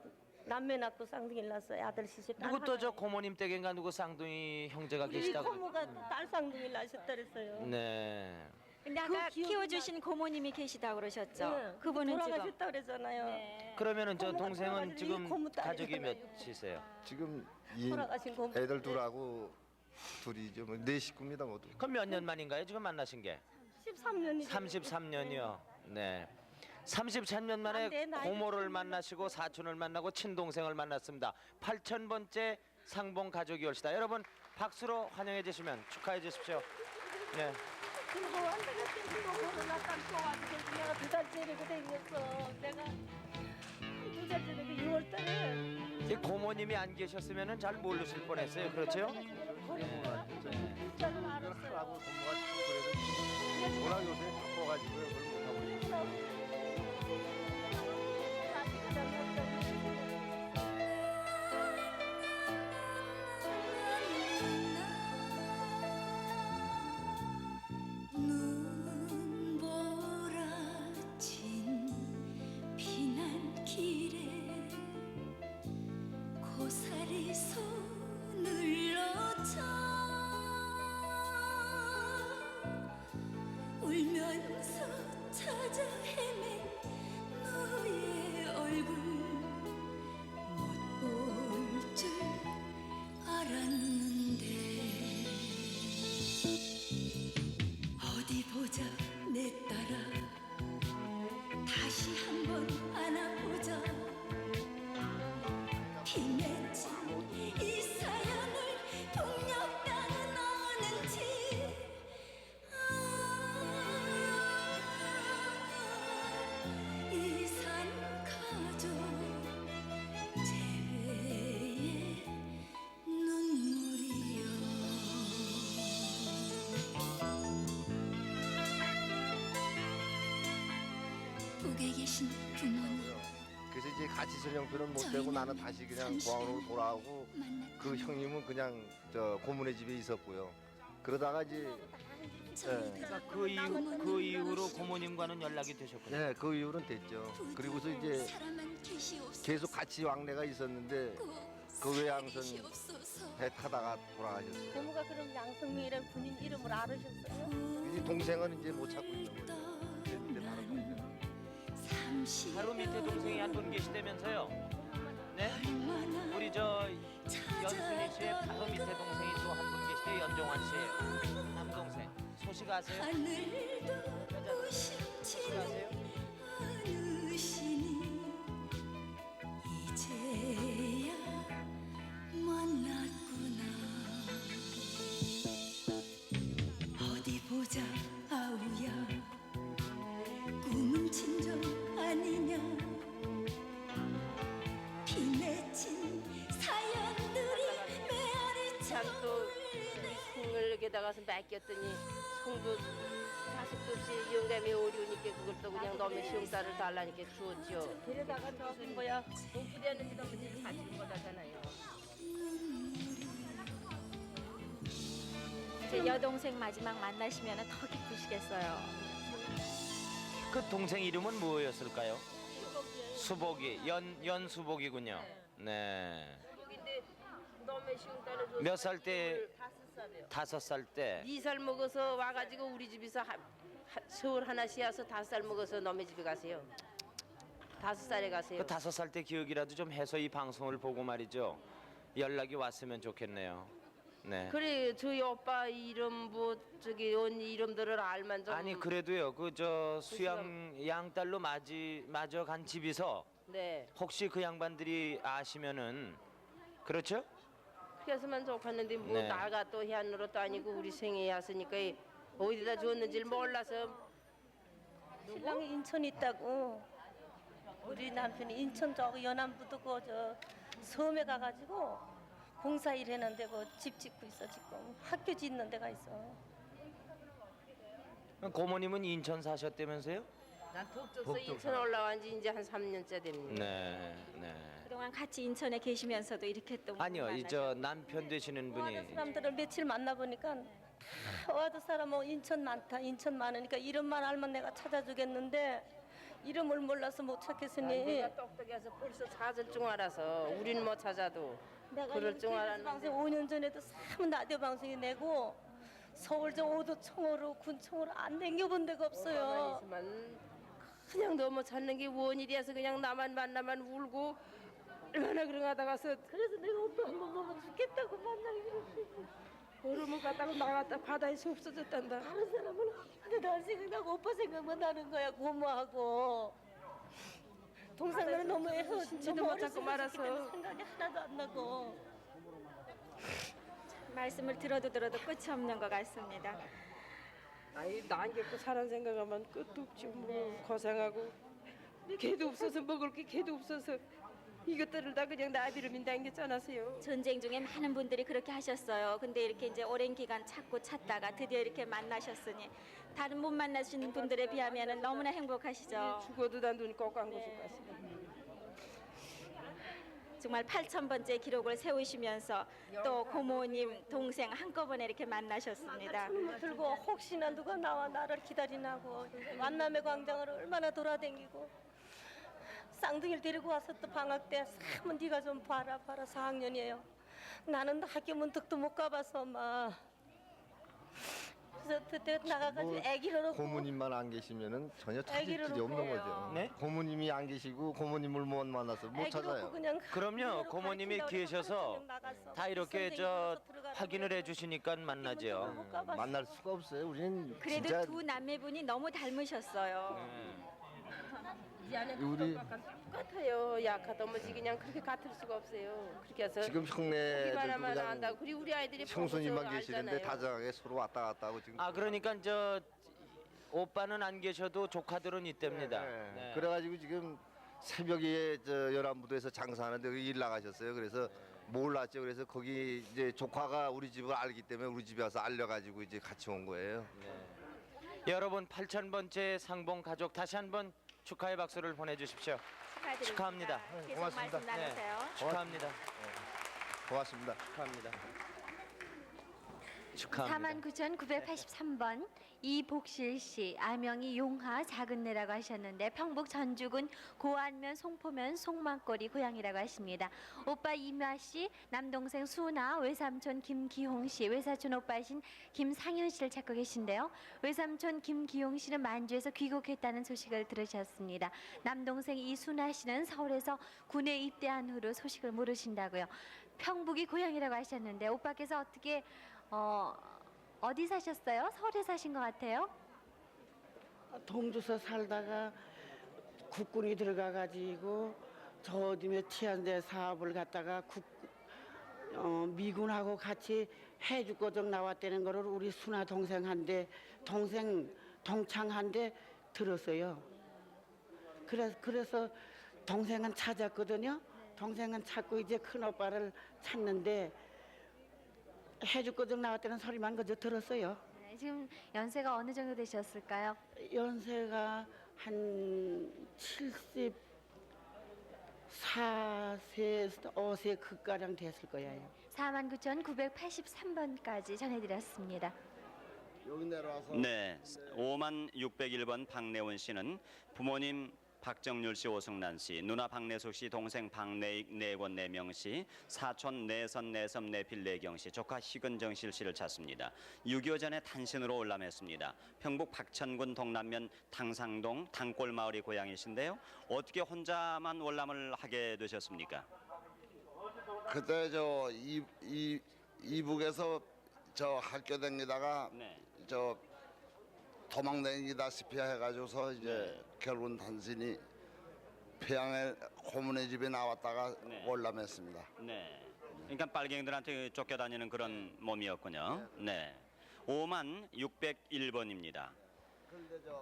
남매 낳고 쌍둥이 낳았어요. 아들 시집. 누구 또 저 고모님 댁인가 누구 쌍둥이 형제가 우리 계시다고? 고모가 딸 쌍둥이 낳으셨다 그랬어요. 네. 근데 아까 키워주신 고모님이 계시다고 그러셨죠? 네. 그분은 지금 돌아가셨다 그랬잖아요. 그러면 저 고모가 동생은 돌아가시니 지금 고모 딸이 가족이 있잖아요. 몇이세요? 지금 이 돌아가신 고모. 애들 둘하고 둘이죠. 뭐 4식구입니다 모두. 그럼 몇 년 만인가요 지금 만나신 게? 13년이죠. 33년이요. 네. 33년 만에 내 나이 고모를 만나시고 사촌을 만나고 친동생을 만났습니다. 8,000번째 상봉 가족이 올시다. 여러분 박수로 환영해 주시면 축하해 주십시오. 네. 그리고 내가 땡기고 코로나 깜빡가지고 내가 2달째 이렇게 생겼어. 내가 2달째 이렇게 6월달에 이 고모님이 안 계셨으면 잘 모르실 뻔했어요. 그렇죠? 이걸 하라고 고모가 자꾸 그래도 워낙 요새 바빠가지고요. 그걸 못하고 있어요. 눈보라진 피난길에 고사리 손을 놓자 울면서 찾아 헤맨 너의 얼굴 못 볼 줄 알았는데 어디 보자 내 딸아 다시 한번 안아보자 피 맺힌 이 사연을 폭력당은 아는지 이산 가족 재회의 눈물이여 북에 계신 부모님 그래서 이제 같이 전형표는 못 되고 나는 다시 그냥 고향으로 돌아오고 그 형님은 그냥 저 고모네 집에 있었고요. 그러다가 이제 그러니까 그 이후로 고모님과는 연락이 되셨군요. 네, 그 이후로는 됐죠. 그리고서 이제 계속 같이 왕래가 있었는데 그 외양선 배 타다가 돌아가셨어요. 고모가 그럼 양성민이라는 군인 이름을 알으셨어요? 이제 동생은 이제 못 찾고 있는 거예요. 제 밑에 다른 동생. 바로 밑에 동생이 한 분 계시다면서요? 네? 우리 저 연순이 씨의 바로 밑에 동생이 또 한 분 계시대요. 연종환 씨예요. 남동생. 소식 아세요? 하늘도 부심치는 어느시니 이제야 만났구나 어디 보자 아우야 꿈은 진정 아니냐 피 맺힌 사연들이 메아리 참또 송을에다 가서 맡겼더니 송도 자식도 없이 영감이 어려우니까 그걸 또 그냥 너무 시험딸을 달라니까 주었죠. 데려다가 저기 뭐야 못 부대하는 집 아버지 다 준 거잖아요. 제 여동생 마지막 만나시면 더 기쁘시겠어요. 그 동생 이름은 뭐였을까요? 수복이. 연수복이군요. 네. 근데 너무 시험딸을 줬. 몇 살 때? 5살이요. 5살 때. 2살 먹어서 와가지고 우리 집에서 서울 하나씩 와서 5살 먹어서 너네 집에 가세요. 5살에 가세요. 그 5살 때 기억이라도 좀 해서 이 방송을 보고 말이죠. 연락이 왔으면 좋겠네요. 네. 그래 저희 오빠 이름 뭐 저기 언니 이름들을 알만 좀. 아니 그래도요. 그 저 수양 양딸로 맞아 간 집에서 네. 혹시 그 양반들이 아시면은 그렇죠? 그래서만 좋겠는데 뭐 네. 나가 또 해안으로 또 아니고 우리 생애 왔으니까 어디다 줬는지를 몰라서. 신랑이 인천에 있다고 우리 남편이 인천 저 연안부도 그저 섬에 가가지고 공사 일 했는데 그 집 짓고 있어 지금 학교 짓는 데가 있어. 고모님은 인천 사셨다면서요? 난 독적서 인천 올라간 지 이제 한 3년째 됩니다. 네, 네. 그동안 같이 인천에 계시면서도 이렇게 또 아니요, 이 저 남편 되시는 분이 사람들을 며칠 만나보니까 다 와도 사람 뭐 인천 많다 인천 많으니까 이름만 알면 내가 찾아주겠는데 이름을 몰라서 못 찾겠으니 내가 똑똑해서 벌써 찾을 줄 알아서 우리는 못 찾아도 내가 그럴 줄 KBS 방송 5년 전에도 사문 라디오 방송에 내고 서울 저 오도 청으로 군청으로 안 댕겨본 데가 없어요. 그냥 너무 찾는 게 원일이어서 그냥 나만 만나만 울고 얼마나 그러다가서 그래서 내가 오빠 한번 보면 죽겠다고 만나기 그랬어. 얼음을 갖다가 나갔다 바다에서 없어졌단다. 다른 사람은 근데 날 생각나고 오빠 생각만 나는 거야 고모하고. 동생들은 너무 애서 진짜도 못 찾고 말아서 생각이 하나도 안 나고. 말씀을 들어도 끝이 없는 것 같습니다. 아이 남겼고 사람 생각하면 끝도 없죠. 뭐 고생하고 개도 없어서 먹을 게 개도 없어서 이것들을 다 그냥 나비로 당겼잖아요. 전쟁 중에 많은 분들이 그렇게 하셨어요. 근데 이렇게 이제 오랜 기간 찾다가 드디어 이렇게 만나셨으니 다른 못 만나신 분들에 비하면 너무나 행복하시죠. 죽어도 다 눈 꼭 감고 죽 가시네. 정말 8,000번째 기록을 세우시면서 또 고모님, 동생 한꺼번에 이렇게 만나셨습니다. 들고 혹시나 누가 나를 기다리나고 만남의 광장을 얼마나 돌아다니고 쌍둥이를 데리고 와서 또 방학 때 한번 네가 좀 봐라 4학년이에요. 나는 학교 문득도 못 가봐서 막 그래서 그때 나가가지고 애기를 고모님만 안 계시면은 전혀 찾을 애기를 길이 없는 놓고 거죠. 네? 고모님이 안 계시고 고모님을 못 만나서 못 찾아요. 그럼요. 고모님이 계셔서 다 이렇게 확인을 해주시니까 만나죠. 만날 수가 없어요. 우리는 그래도 진짜 두 남매분이 너무 닮으셨어요. 이 안에 우리 똑같아요. 약하다면지 그냥 그렇게 같을 수가 없어요. 그렇게 해서 지금 형네들도 보기만 하면 그냥 안다고. 그리고 우리 아이들이 형수님만 보고서 계시는데 알잖아요. 다정하게 서로 왔다 갔다 하고 지금. 아 그러니까 오빠는 안 계셔도 조카들은 있답니다. 네. 그래가지고 지금 새벽에 연안부두에서 장사하는데 거기 일 나가셨어요. 그래서 몰랐죠. 그래서 거기 이제 조카가 우리 집을 알기 때문에 우리 집에 와서 알려가지고 이제 같이 온 거예요. 여러분 8,000번째 상봉 가족 다시 한번 축하의 박수를 보내주십시오. 축하드립니다. 축하합니다. 계속 말씀 나누세요. 축하합니다. 고맙습니다. 축하합니다. 축하합니다. 49,983번 이복실 씨, 아명이 용하 작은내라고 하셨는데 평북 전주군 고안면 송포면 송막거리 고향이라고 하십니다. 오빠 이마 씨, 남동생 수나, 외삼촌 김기홍 씨, 외사촌 오빠신 김상현 씨를 찾고 계신데요. 외삼촌 김기홍 씨는 만주에서 귀국했다는 소식을 들으셨습니다. 남동생 이수나 씨는 서울에서 군에 입대한 후로 소식을 모르신다고요. 평북이 고향이라고 하셨는데 오빠께서 어떻게 어디 사셨어요? 서울에 사신 것 같아요. 동주서 살다가 국군이 들어가가지고 저 어디에 치안대 사업을 갖다가 미군하고 같이 해주고정 나왔다는 거를 우리 순아 동생한테 동창한테 들었어요. 그래서 동생은 찾았거든요. 동생은 찾고 이제 큰 오빠를 찾는데 해주고정 나왔다는 소리만 그저 들었어요. 네, 지금 연세가 어느 정도 되셨을까요? 연세가 한 74세, 5세 그가량 됐을 거예요. 49,983번까지 전해드렸습니다. 여기 내려와서. 네, 5601번 박내원 씨는 부모님 박정률 씨, 오승란 씨, 누나 박내숙 씨, 동생 박내익, 내권 내명 씨, 사촌 내선, 내섬, 내필, 내경 씨, 조카 희근정 씨를 찾습니다. 6.25 전에 단신으로 올람했습니다. 평북 박천군 동남면 당상동 당골 마을이 고향이신데요. 어떻게 혼자만 올람을 하게 되셨습니까? 그때 이북에서 학교 다니다가 도망 다니다시피 해가지고서 이제 결국은 단신이 평양에 고문의 집에 나왔다가 월남했습니다. 네. 그러니까 빨갱이들한테 쫓겨다니는 그런 몸이었군요. 네. 5601번입니다.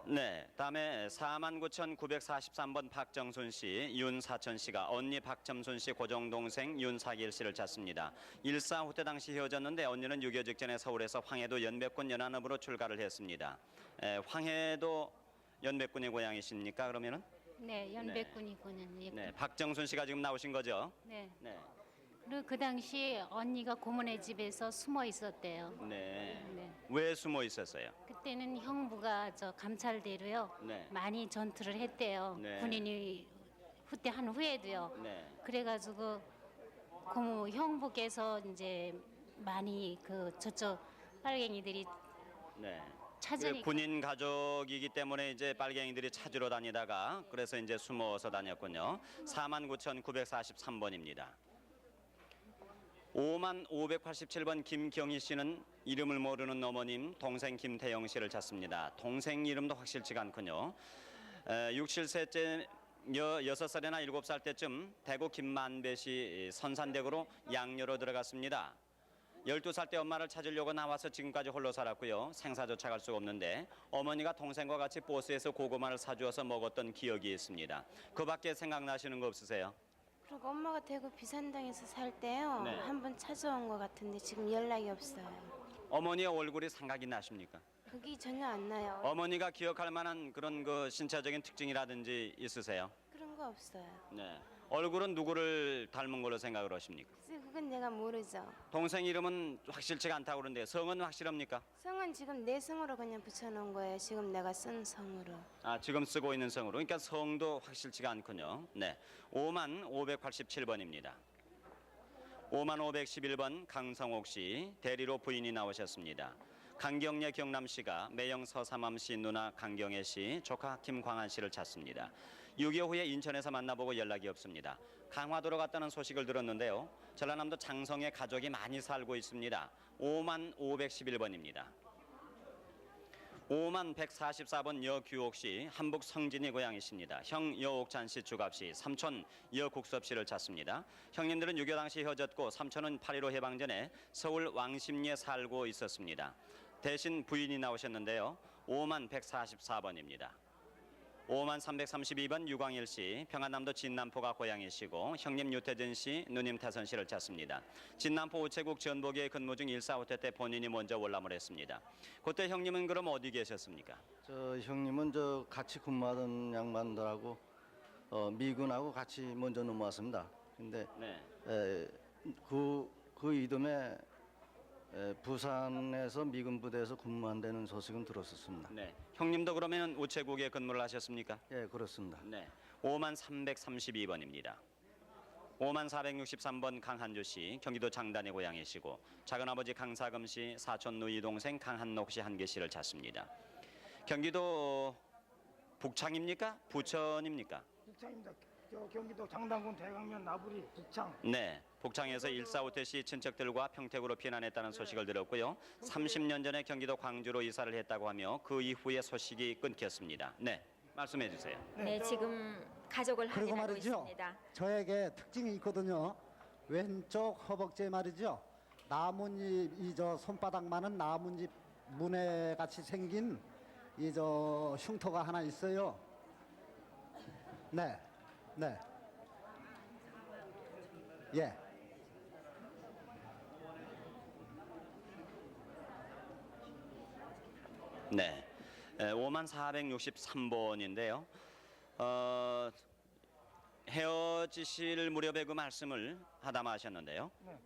네, 다음에 49,943번 박정순 씨, 윤사천 씨가 언니 박점순 씨 고종동생 윤사길 씨를 찾습니다. 1.4 후퇴 당시 헤어졌는데 언니는 6.25 직전에 서울에서 황해도 연백군 연안읍으로 출가를 했습니다. 황해도 연백군의 고향이십니까? 그러면은? 네, 연백군이군요. 네, 박정순 씨가 지금 나오신 거죠? 네. 네. 그리고 그 당시 언니가 고모네 집에서 숨어 있었대요. 네. 네. 왜 숨어 있었어요? 그때는 형부가 감찰대로요. 네. 많이 전투를 했대요. 네. 군인이 후퇴한 후에도요. 네. 그래가지고 고모 형부께서 이제 많이 저쪽 빨갱이들이 네. 찾으니까. 군인 가족이기 때문에 이제 빨갱이들이 찾으러 다니다가 그래서 이제 숨어서 다녔군요. 49,943번입니다. 5587번 김경희 씨는 이름을 모르는 어머님 동생 김태영 씨를 찾습니다. 동생 이름도 확실치가 않군요. 6, 7세째 6살이나 7살 때쯤 대구 김만배시 선산대구로 양녀로 들어갔습니다. 12살 때 엄마를 찾으려고 나와서 지금까지 홀로 살았고요. 생사조차 갈 수가 없는데 어머니가 동생과 같이 버스에서 고구마를 사주어서 먹었던 기억이 있습니다. 그 밖에 생각나시는 거 없으세요? 그리고 엄마가 대구 비산당에서 살 때요. 네. 한번 찾아온 것 같은데 지금 연락이 없어요. 어머니의 얼굴이 생각이 나십니까? 그게 전혀 안 나요. 어머니가 기억할 만한 그런 그 신체적인 특징이라든지 있으세요? 그런 거 없어요. 네. 얼굴은 누구를 닮은 걸로 생각을 하십니까? 글쎄 그건 내가 모르죠. 동생 이름은 확실치가 않다고 그러는데 성은 확실합니까? 성은 지금 내 성으로 그냥 붙여놓은 거예요. 지금 내가 쓴 성으로. 아, 지금 쓰고 있는 성으로. 그러니까 성도 확실치가 않군요. 네. 5만 587번입니다. 5만 511번 강성옥 씨 대리로 부인이 나오셨습니다. 강경례 경남 씨가 매영 서삼함 씨 누나 강경애 씨, 조카 김광한 씨를 찾습니다. 6.25 후에 인천에서 만나보고 연락이 없습니다. 강화도로 갔다는 소식을 들었는데요. 전라남도 장성에 가족이 많이 살고 있습니다. 5만 511번입니다. 5만 144번 여규옥 씨, 한북 성진이 고향이십니다. 형 여옥찬 씨 주갑 씨, 삼촌 여국섭 씨를 찾습니다. 형님들은 6.25 당시 헤어졌고 삼촌은 8.15 해방 전에 서울 왕십리에 살고 있었습니다. 대신 부인이 나오셨는데요. 5만 144번입니다. 5만 332번 유광일 씨, 평안남도 진남포가 고향이시고 형님 유태진 씨, 누님 태선 씨를 찾습니다. 진남포 우체국 전복에 근무 중 1.45태 때 본인이 먼저 월남을 했습니다. 그때 형님은 그럼 어디 계셨습니까? 저 형님은 저 같이 근무하던 양반들하고 미군하고 같이 먼저 넘어왔습니다. 근데 그 이듬해 부산에서 미군 부대에서 근무한다는 소식은 들었었습니다. 네. 형님도 그러면 우체국에 근무를 하셨습니까? 예, 그렇습니다. 네. 5만 332번입니다. 5만 463번 강한주 씨, 경기도 장단의 고향이시고 작은아버지 강사금 씨, 사촌 누이 동생 강한옥 씨 한 개씨를 찾습니다. 경기도 북창입니까? 부천입니까? 북창입니다. 저 경기도 장당군 대강면 나부리 북창. 네, 북창에서 1.45태 씨 친척들과 평택으로 피난했다는 소식을 들었고요. 30년 전에 경기도 광주로 이사를 했다고 하며 그 이후에 소식이 끊겼습니다. 네, 말씀해 주세요. 네, 지금 가족을 그리고 확인하고 말이죠. 있습니다. 저에게 특징이 있거든요. 왼쪽 허벅지에 말이죠. 나뭇잎 이 저 손바닥만한 나뭇잎 문에 같이 생긴 이 저 흉터가 하나 있어요. 네, 네, 예. 네, 5만 463번인데요. 헤어지실 무렵에 그 말씀을 하다마하셨는데요. 네.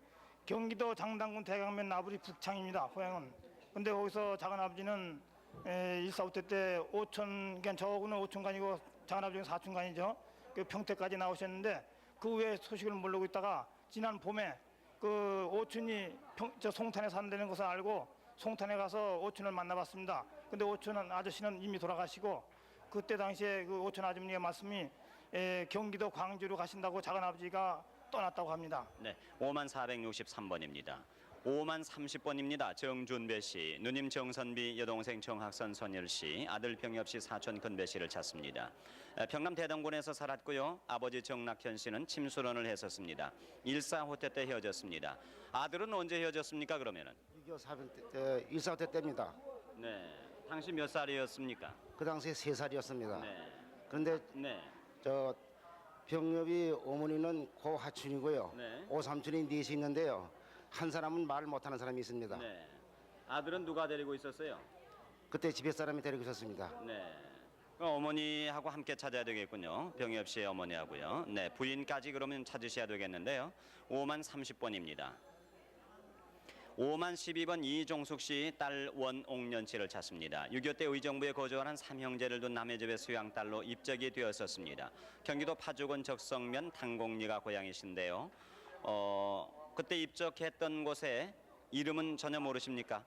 경기도 장당군 대강면 나부리 북창입니다. 고향은. 근데 거기서 작은아버지는 1.45태 때 오촌, 그러니까 저하고는 오촌간이고 작은아버지는 사촌간이죠. 그 평택까지 나오셨는데 그 후에 소식을 모르고 있다가 지난 봄에 그 오촌이 저 송탄에 산다는 것을 알고 송탄에 가서 오촌을 만나봤습니다. 근데 오촌 아저씨는 이미 돌아가시고 그때 당시에 그 오촌 아줌마의 말씀이 경기도 광주로 가신다고 작은아버지가 떠났다고 합니다. 네, 5만 463번입니다. 5만 30번입니다. 정준배 씨, 누님 정선비, 여동생 정학선 선일 씨, 아들 병엽 씨, 사촌 근배 씨를 찾습니다. 평남 대동군에서 살았고요. 아버지 정낙현 씨는 침수론을 했었습니다. 1.45태 때 헤어졌습니다. 아들은 언제 헤어졌습니까? 그러면은 1.45태 때입니다. 네, 당시 몇 살이었습니까? 그 당시에 3살이었습니다. 네. 그런데 네. 저 병엽이 어머니는 고하춘이고요. 네. 오삼촌이 넷이 있는데요. 한 사람은 말 못하는 사람이 있습니다. 네. 아들은 누가 데리고 있었어요? 그때 집에 사람이 데리고 있었습니다. 네. 그럼 어머니하고 함께 찾아야 되겠군요. 병엽 씨의 어머니하고요. 네, 부인까지 그러면 찾으셔야 되겠는데요. 5만 30번입니다. 5만 12번 이종숙 씨 딸 원옥년 씨를 찾습니다. 6.25 때 의정부에 거주하는 삼형제를 둔 남의 집의 수양딸로 입적이 되었었습니다. 경기도 파주군 적성면 당곡리가 고향이신데요. 그때 입적했던 곳에 이름은 전혀 모르십니까?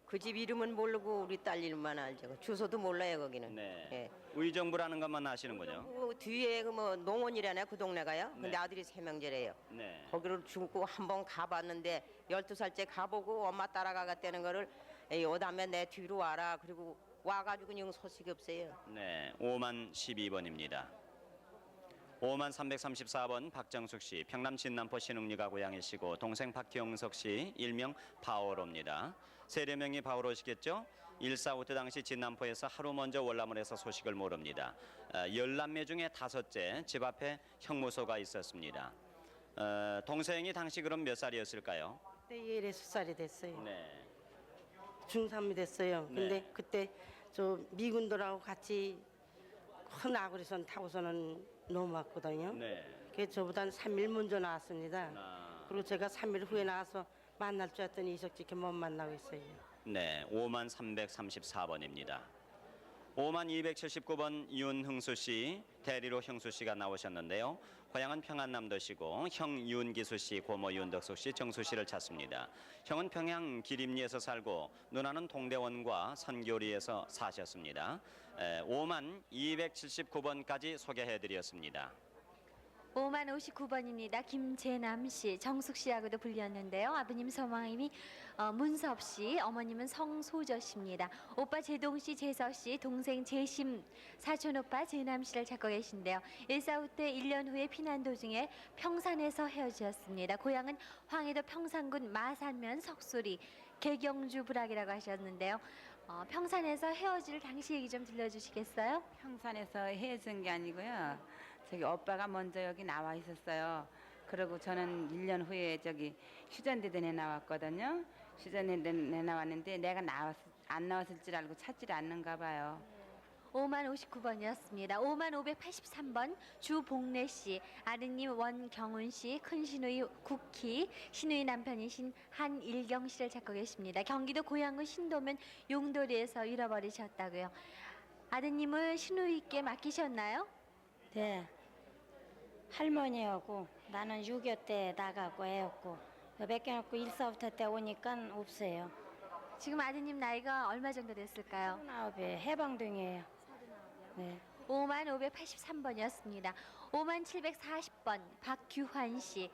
그 집 이름은 모르고 우리 딸 이름만 알죠. 주소도 몰라요 거기는. 네. 예. 의정부라는 것만 아시는군요. 그 뒤에 그 뭐 농원이라나 그 동네가요. 근데 네. 아들이 3명제래요. 네. 거기를 죽고 한번 가봤는데 12살째 가보고 엄마 따라가겠다는 거를 오다음에 내 뒤로 와라. 그리고 와가지고 영 소식이 없어요. 네, 5만 12번입니다. 5만 334번 박정숙 씨, 평남 진남포 신흥리가 고향이시고 동생 박경석 씨, 일명 바오로입니다. 세례명이 바오로시겠죠? 1.45때 당시 진남포에서 하루 먼저 월남을 해서 소식을 모릅니다. 10남매 중에 5째 집 앞에 형무소가 있었습니다. 동생이 당시 그럼 몇 살이었을까요? 그때 16살이 됐어요. 네. 중3이 됐어요. 근데 네. 그때 저 미군들하고 같이 큰 아구리선 타고서는 넘어왔거든요. 네. 그게 저보다는 3일 먼저 나왔습니다. 아. 그리고 제가 3일 후에 나와서 만날 줄 알았더니 이석지께 못 만나고 있어요. 네, 5만 334번입니다. 5만 279번 윤흥수 씨, 대리로 형수 씨가 나오셨는데요. 고향은 평안남도시고 형 윤기수 씨, 고모 윤덕숙 씨, 정수 씨를 찾습니다. 형은 평양 기림리에서 살고 누나는 동대원과 선교리에서 사셨습니다. 5만 279번까지 소개해드렸습니다. 5만 59번입니다. 김재남 씨, 정숙 씨하고도 불렸는데요. 아버님 성함이 문섭 씨, 어머님은 성소저 씨입니다. 오빠 재동 씨, 재서 씨, 동생 재심, 사촌 오빠 재남 씨를 찾고 계신데요. 1.4후 때 1년 후에 피난 도중에 평산에서 헤어지셨습니다. 고향은 황해도 평산군 마산면 석소리, 개경주 부락이라고 하셨는데요. 평산에서 헤어질 당시 얘기 좀 들려주시겠어요? 평산에서 헤어진 게 아니고요. 저기 오빠가 먼저 여기 나와 있었어요. 그리고 저는 1년 후에 저기 휴전대전에 나왔거든요. 휴전대전에 나왔는데 내가 안 나왔을 줄 알고 찾지를 않는가 봐요. 5만 59번이었습니다. 5만 583번 주복래 씨, 아드님 원경훈 씨, 큰 시누이 국희, 시누이 남편이신 한일경 씨를 찾고 계십니다. 경기도 고양군 신도면 용도리에서 잃어버리셨다고요. 아드님을 시누이께 맡기셨나요? 네. 할머니하고 나는 6.25 때 나가고 애였고 맡겨놓고 1.4부터 때 오니까 없어요. 지금 아드님 나이가 얼마 정도 됐을까요? 39에 해방동이에요. 네. 5만 583번이었습니다. 5만 740번 박규환 씨,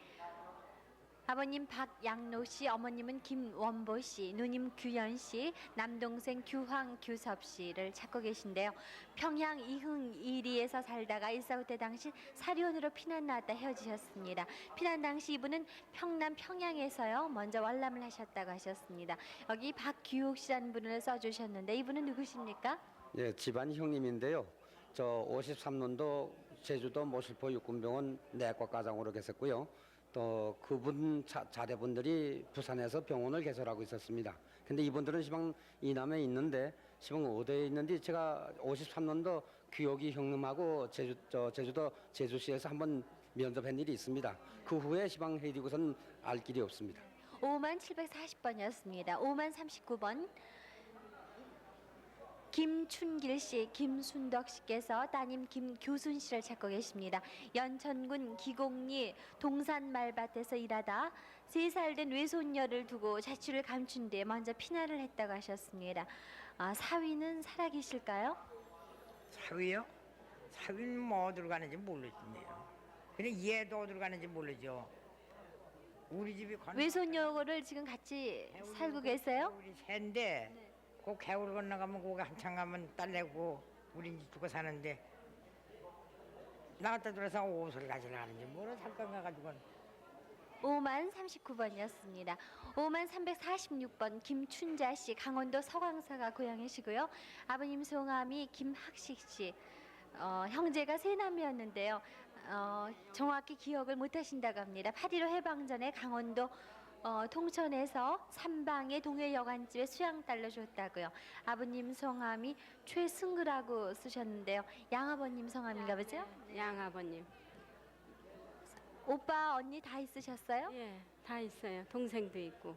아버님 박양로 씨, 어머님은 김원보 씨, 누님 규현 씨, 남동생 규황 규섭 씨를 찾고 계신데요. 평양 이흥 이리에서 살다가 1.4후 때 당시 사리온으로 피난 나왔다 헤어지셨습니다. 피난 당시 이분은 평남 평양에서요 먼저 월남을 하셨다고 하셨습니다. 여기 박규옥 씨라는 분을 써주셨는데 이분은 누구십니까? 예, 집안 형님인데요. 저 53년도 제주도 모실포 육군병원 내과과장으로 계셨고요. 또 그분 자제분들이 부산에서 병원을 개설하고 있었습니다. 근데 이분들은 시방 이남에 있는데 시방 어디에 있는지 제가 53년도 귀요기 형님하고 제주도 제주시에서 한번 면접한 일이 있습니다. 그 후에 시방 헤이디고선 알 길이 없습니다. 5만 740번이었습니다. 5만 39번 김춘길 씨, 김순덕 씨께서 따님 김교순 씨를 찾고 계십니다. 연천군 기곡리 동산 말밭에서 일하다 3살 된 외손녀를 두고 자취를 감춘 뒤에 먼저 피난을 했다고 하셨습니다. 사위는 살아계실까요? 사위요? 사위는 뭐 어디로 가는지 모르겠네요. 근데 얘도 어디로 가는지 모르죠. 우리 집이 외손녀를 지금 같이 살고 계세요? 우리 샌데 그 개울 건너가면 거기 한참 가면 딸내고 우리 이제 두고 사는데 나갔다 들어서 옷을 가지러 가는지 뭐를 살 건가 가지고. 5만 39번이었습니다. 5만 346번 김춘자 씨, 강원도 서광사가 고향이시고요. 아버님 성함이 김학식 씨, 형제가 3남매였는데요. 정확히 기억을 못하신다고 합니다. 8.15 해방 전에 강원도 통천에서 삼방의 동해여관집에 수양딸로 줬다고요. 아버님 성함이 최승그라고 쓰셨는데요. 양아버님 성함인가 보죠? 양아버님. 오빠 언니 다 있으셨어요? 예, 다 있어요. 동생도 있고.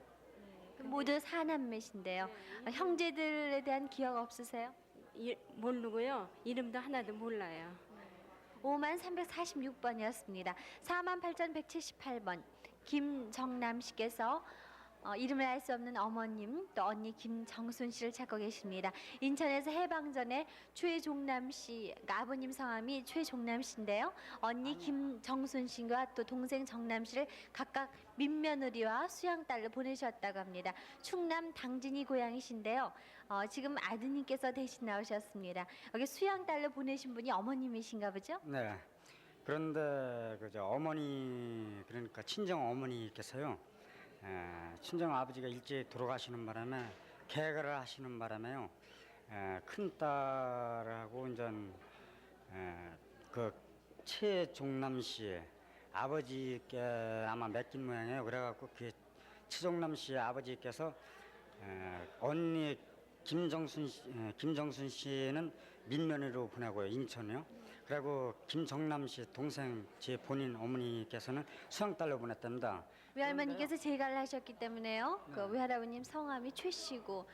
모두 4남매신데요. 형제들에 대한 기억 없으세요? 모르고요. 이름도 하나도 몰라요. 5만 346번이었습니다. 4만 8178번 김정남 씨께서 이름을 알 수 없는 어머님 또 언니 김정순 씨를 찾고 계십니다. 인천에서 해방 전에 최종남 씨, 그러니까 아버님 성함이 최종남 씨인데요. 언니 김정순 씨와 또 동생 정남 씨를 각각 민며느리와 수양딸로 보내셨다고 합니다. 충남 당진이 고향이신데요. 지금 아드님께서 대신 나오셨습니다. 여기 수양딸로 보내신 분이 어머님이신가 보죠? 네. 그런데 그저 어머니 그러니까 친정 어머니께서요. 친정 아버지가 일찍 돌아가시는 바람에 개가를 하시는 바람에요. 큰 딸하고 이제 그 최종남 씨의 아버지께 아마 맡긴 모양이에요. 그래갖고 그 최종남 씨 아버지께서 언니 김정순 씨는 민면으로 보내고요, 인천이요. 그리고 김정남 씨 동생 제 본인 어머니께서는 수양딸로 보냈답니다. 외할머니께서 재가를 하셨기 때문에요. 그 외할아버님 성함이 최 씨고,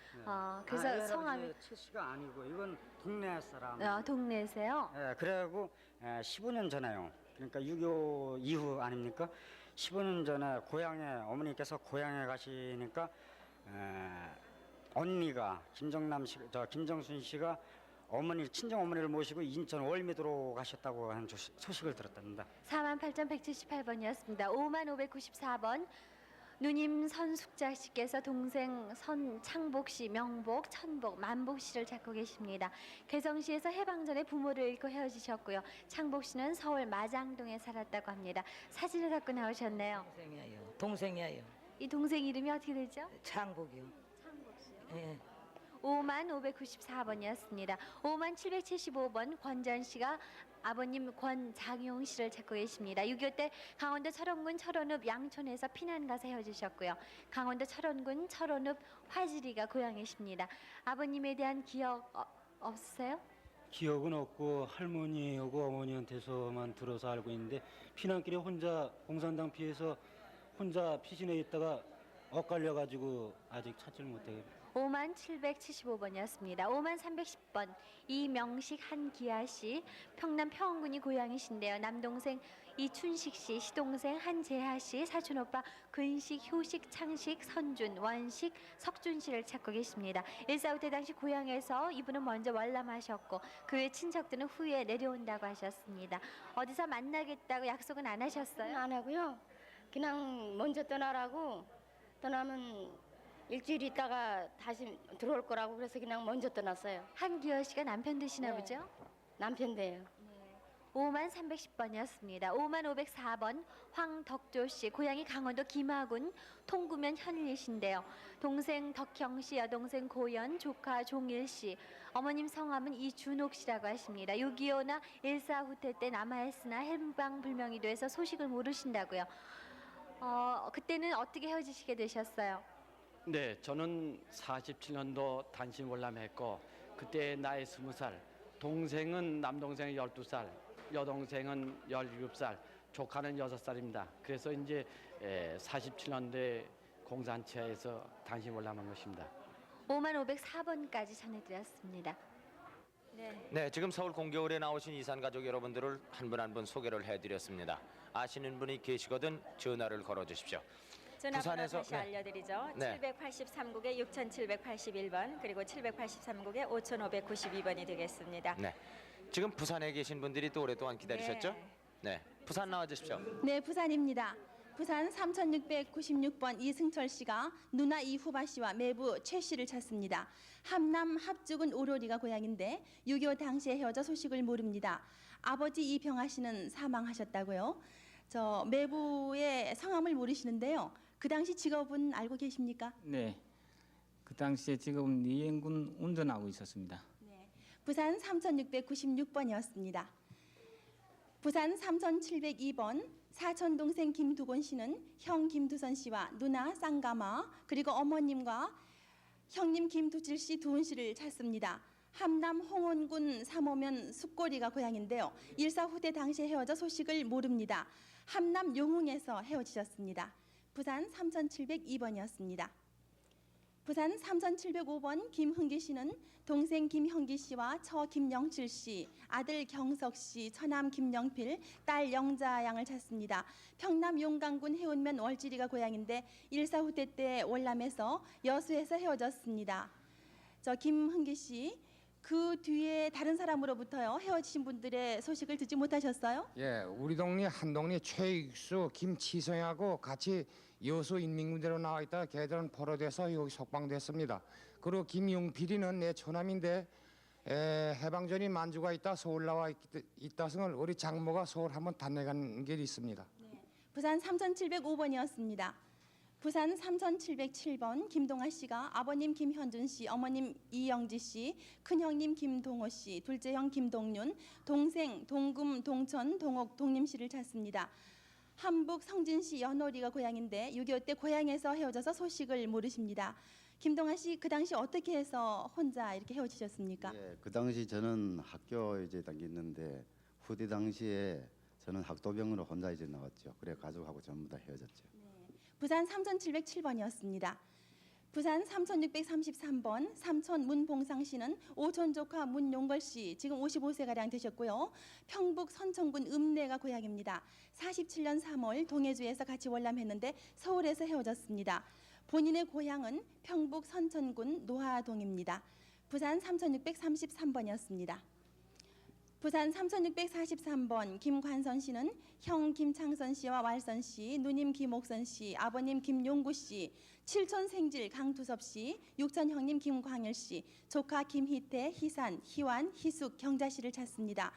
그래서 성함이 최 씨가 아니고 이건 동네 사람. 동네세요. 예, 그래갖고 15년 전에요. 그러니까 6.25 이후 아닙니까? 15년 전에 고향에 어머니께서 고향에 가시니까 언니가 김정순 씨가 친정 어머니를 모시고 인천 월미도로 가셨다고 하는 소식을 들었답니다. 48,178번이었습니다. 55,594번 누님 선숙자 씨께서 동생 선창복 씨, 명복, 천복, 만복 씨를 찾고 계십니다. 개성시에서 해방 전에 부모를 잃고 헤어지셨고요. 창복 씨는 서울 마장동에 살았다고 합니다. 사진을 갖고 나오셨네요. 동생이에요. 이 동생 이름이 어떻게 되죠? 창복이요. 창복 씨요? 예. 55,594번이었습니다. 55,775번 권전 씨가 아버님 권장용 씨를 찾고 계십니다. 6.25 때 강원도 철원군 철원읍 양촌에서 피난 가서 헤어지셨고요. 강원도 철원군 철원읍 화지리가 고향이십니다. 아버님에 대한 기억 없으세요? 기억은 없고 할머니하고 어머니한테서만 들어서 알고 있는데 피난길에 혼자 공산당 피해서 혼자 피신해 있다가 엇갈려가지고 아직 찾지를 못해요. 5775번이었습니다. 5310번 이명식 한기아 씨 평남 평원군이 고향이신데요. 남동생 이춘식 씨, 시동생 한재하 씨, 사촌 오빠 근식, 효식, 창식, 선준, 원식, 석준 씨를 찾고 계십니다. 1.45 때 당시 고향에서 이분은 먼저 월남하셨고 그의 친척들은 후에 내려온다고 하셨습니다. 어디서 만나겠다고 약속은 안 하셨어요? 안 하고요. 그냥 먼저 떠나라고 떠나면 일주일 있다가 다시 들어올 거라고 그래서 그냥 먼저 떠났어요. 한기어 씨가 남편 되시나 보죠? 남편데요. 50,310번이었습니다. 50,504번 황덕조 씨, 고향이 강원도 김하군 통구면 현일이신데요. 동생 덕형 씨, 여동생 고연, 조카 종일 씨, 어머님 성함은 이준옥 씨라고 하십니다. 6.25나 1.4 후퇴 때 남하했으나 해방불명이 돼서 소식을 모르신다고요. 그때는 어떻게 헤어지시게 되셨어요? 네, 저는 47년도 단신 월남했고 그때 나이 20살, 동생은 남동생이 12살, 여동생은 17살, 조카는 6살입니다. 그래서 이제 47년도에 공산치하에서 단신 월남한 것입니다. 5504번까지 전해드렸습니다. 네, 지금 서울 공겨울에 나오신 이산 가족 여러분들을 한 분 한 분 소개를 해드렸습니다. 아시는 분이 계시거든 전화를 걸어주십시오. 전화번호 다시 알려드리죠. 네. 783국에 6781번 그리고 783국에 5592번이 되겠습니다. 네, 지금 부산에 계신 분들이 또 오랫동안 기다리셨죠? 네, 부산 나와주십시오. 네, 부산입니다. 부산 3696번 이승철 씨가 누나 이후바 씨와 매부 최 씨를 찾습니다. 함남 합죽은 오로리가 고향인데 6.25 당시에 헤어져 소식을 모릅니다. 아버지 이병하 씨는 사망하셨다고요. 저 매부의 성함을 모르시는데요. 그 당시 직업은 알고 계십니까? 네, 그 당시에 지금 이행군 운전하고 있었습니다. 부산 3696번이었습니다. 부산 3702번 사촌 동생 김두곤 씨는 형 김두선 씨와 누나 쌍가마 그리고 어머님과 형님 김두질 씨 두은 씨를 찾습니다. 함남 홍원군 3호면 숲고리가 고향인데요. 1.4 후대 당시에 헤어져 소식을 모릅니다. 함남 용흥에서 헤어지셨습니다. 부산 3702번이었습니다. 부산 3705번 김흥기 씨는 동생 김형기 씨와 처 김영칠 씨, 아들 경석 씨, 처남 김영필, 딸 영자 양을 찾습니다. 평남 용강군 해운면 월지리가 고향인데 1.4 후대 때 월남에서 여수에서 헤어졌습니다. 저 김흥기 씨, 그 뒤에 다른 사람으로부터요 헤어지신 분들의 소식을 듣지 못하셨어요? 예, 우리 동네 한동네 최익수, 김치성하고 같이 여수 인민군대로 나와 있다가 걔들은 포로돼서 여기 석방됐습니다. 그리고 김용필이는 내 처남인데 해방전이 만주가 있다 서울 나와 있다성을 우리 장모가 서울 한번 다녀간 게 있습니다. 부산 3705번이었습니다. 부산 3707번 김동아 씨가 아버님 김현준 씨, 어머님 이영지 씨, 큰형님 김동호 씨, 둘째 형 김동윤, 동생 동금, 동천, 동옥, 동림 씨를 찾습니다. 함북 성진 씨 연월이가 고향인데 6.25 때 고향에서 헤어져서 소식을 모르십니다. 김동아 씨 그 당시 어떻게 해서 혼자 이렇게 헤어지셨습니까? 예, 그 당시 저는 학교 이제 다녔는데 후대 당시에 저는 학도병으로 혼자 이제 나왔죠. 그래 가족하고 전부 다 헤어졌죠. 부산 3707번이었습니다. 부산 3633번 삼촌 문봉상 씨는 오촌 조카 문용걸 씨 지금 55세가량 되셨고요. 평북 선천군 읍내가 고향입니다. 47년 3월 동해주에서 같이 월남했는데 서울에서 헤어졌습니다. 본인의 고향은 평북 선천군 노하동입니다. 부산 3633번이었습니다. 부산 3643번 김관선 씨는 형 김창선 씨와 왈선 씨, 누님 김옥선 씨, 아버님 김용구 씨, 칠촌 생질 강두섭 씨, 육촌 형님 김광일 씨, 조카 김희태, 희산, 희완, 희숙, 경자 씨를 찾습니다.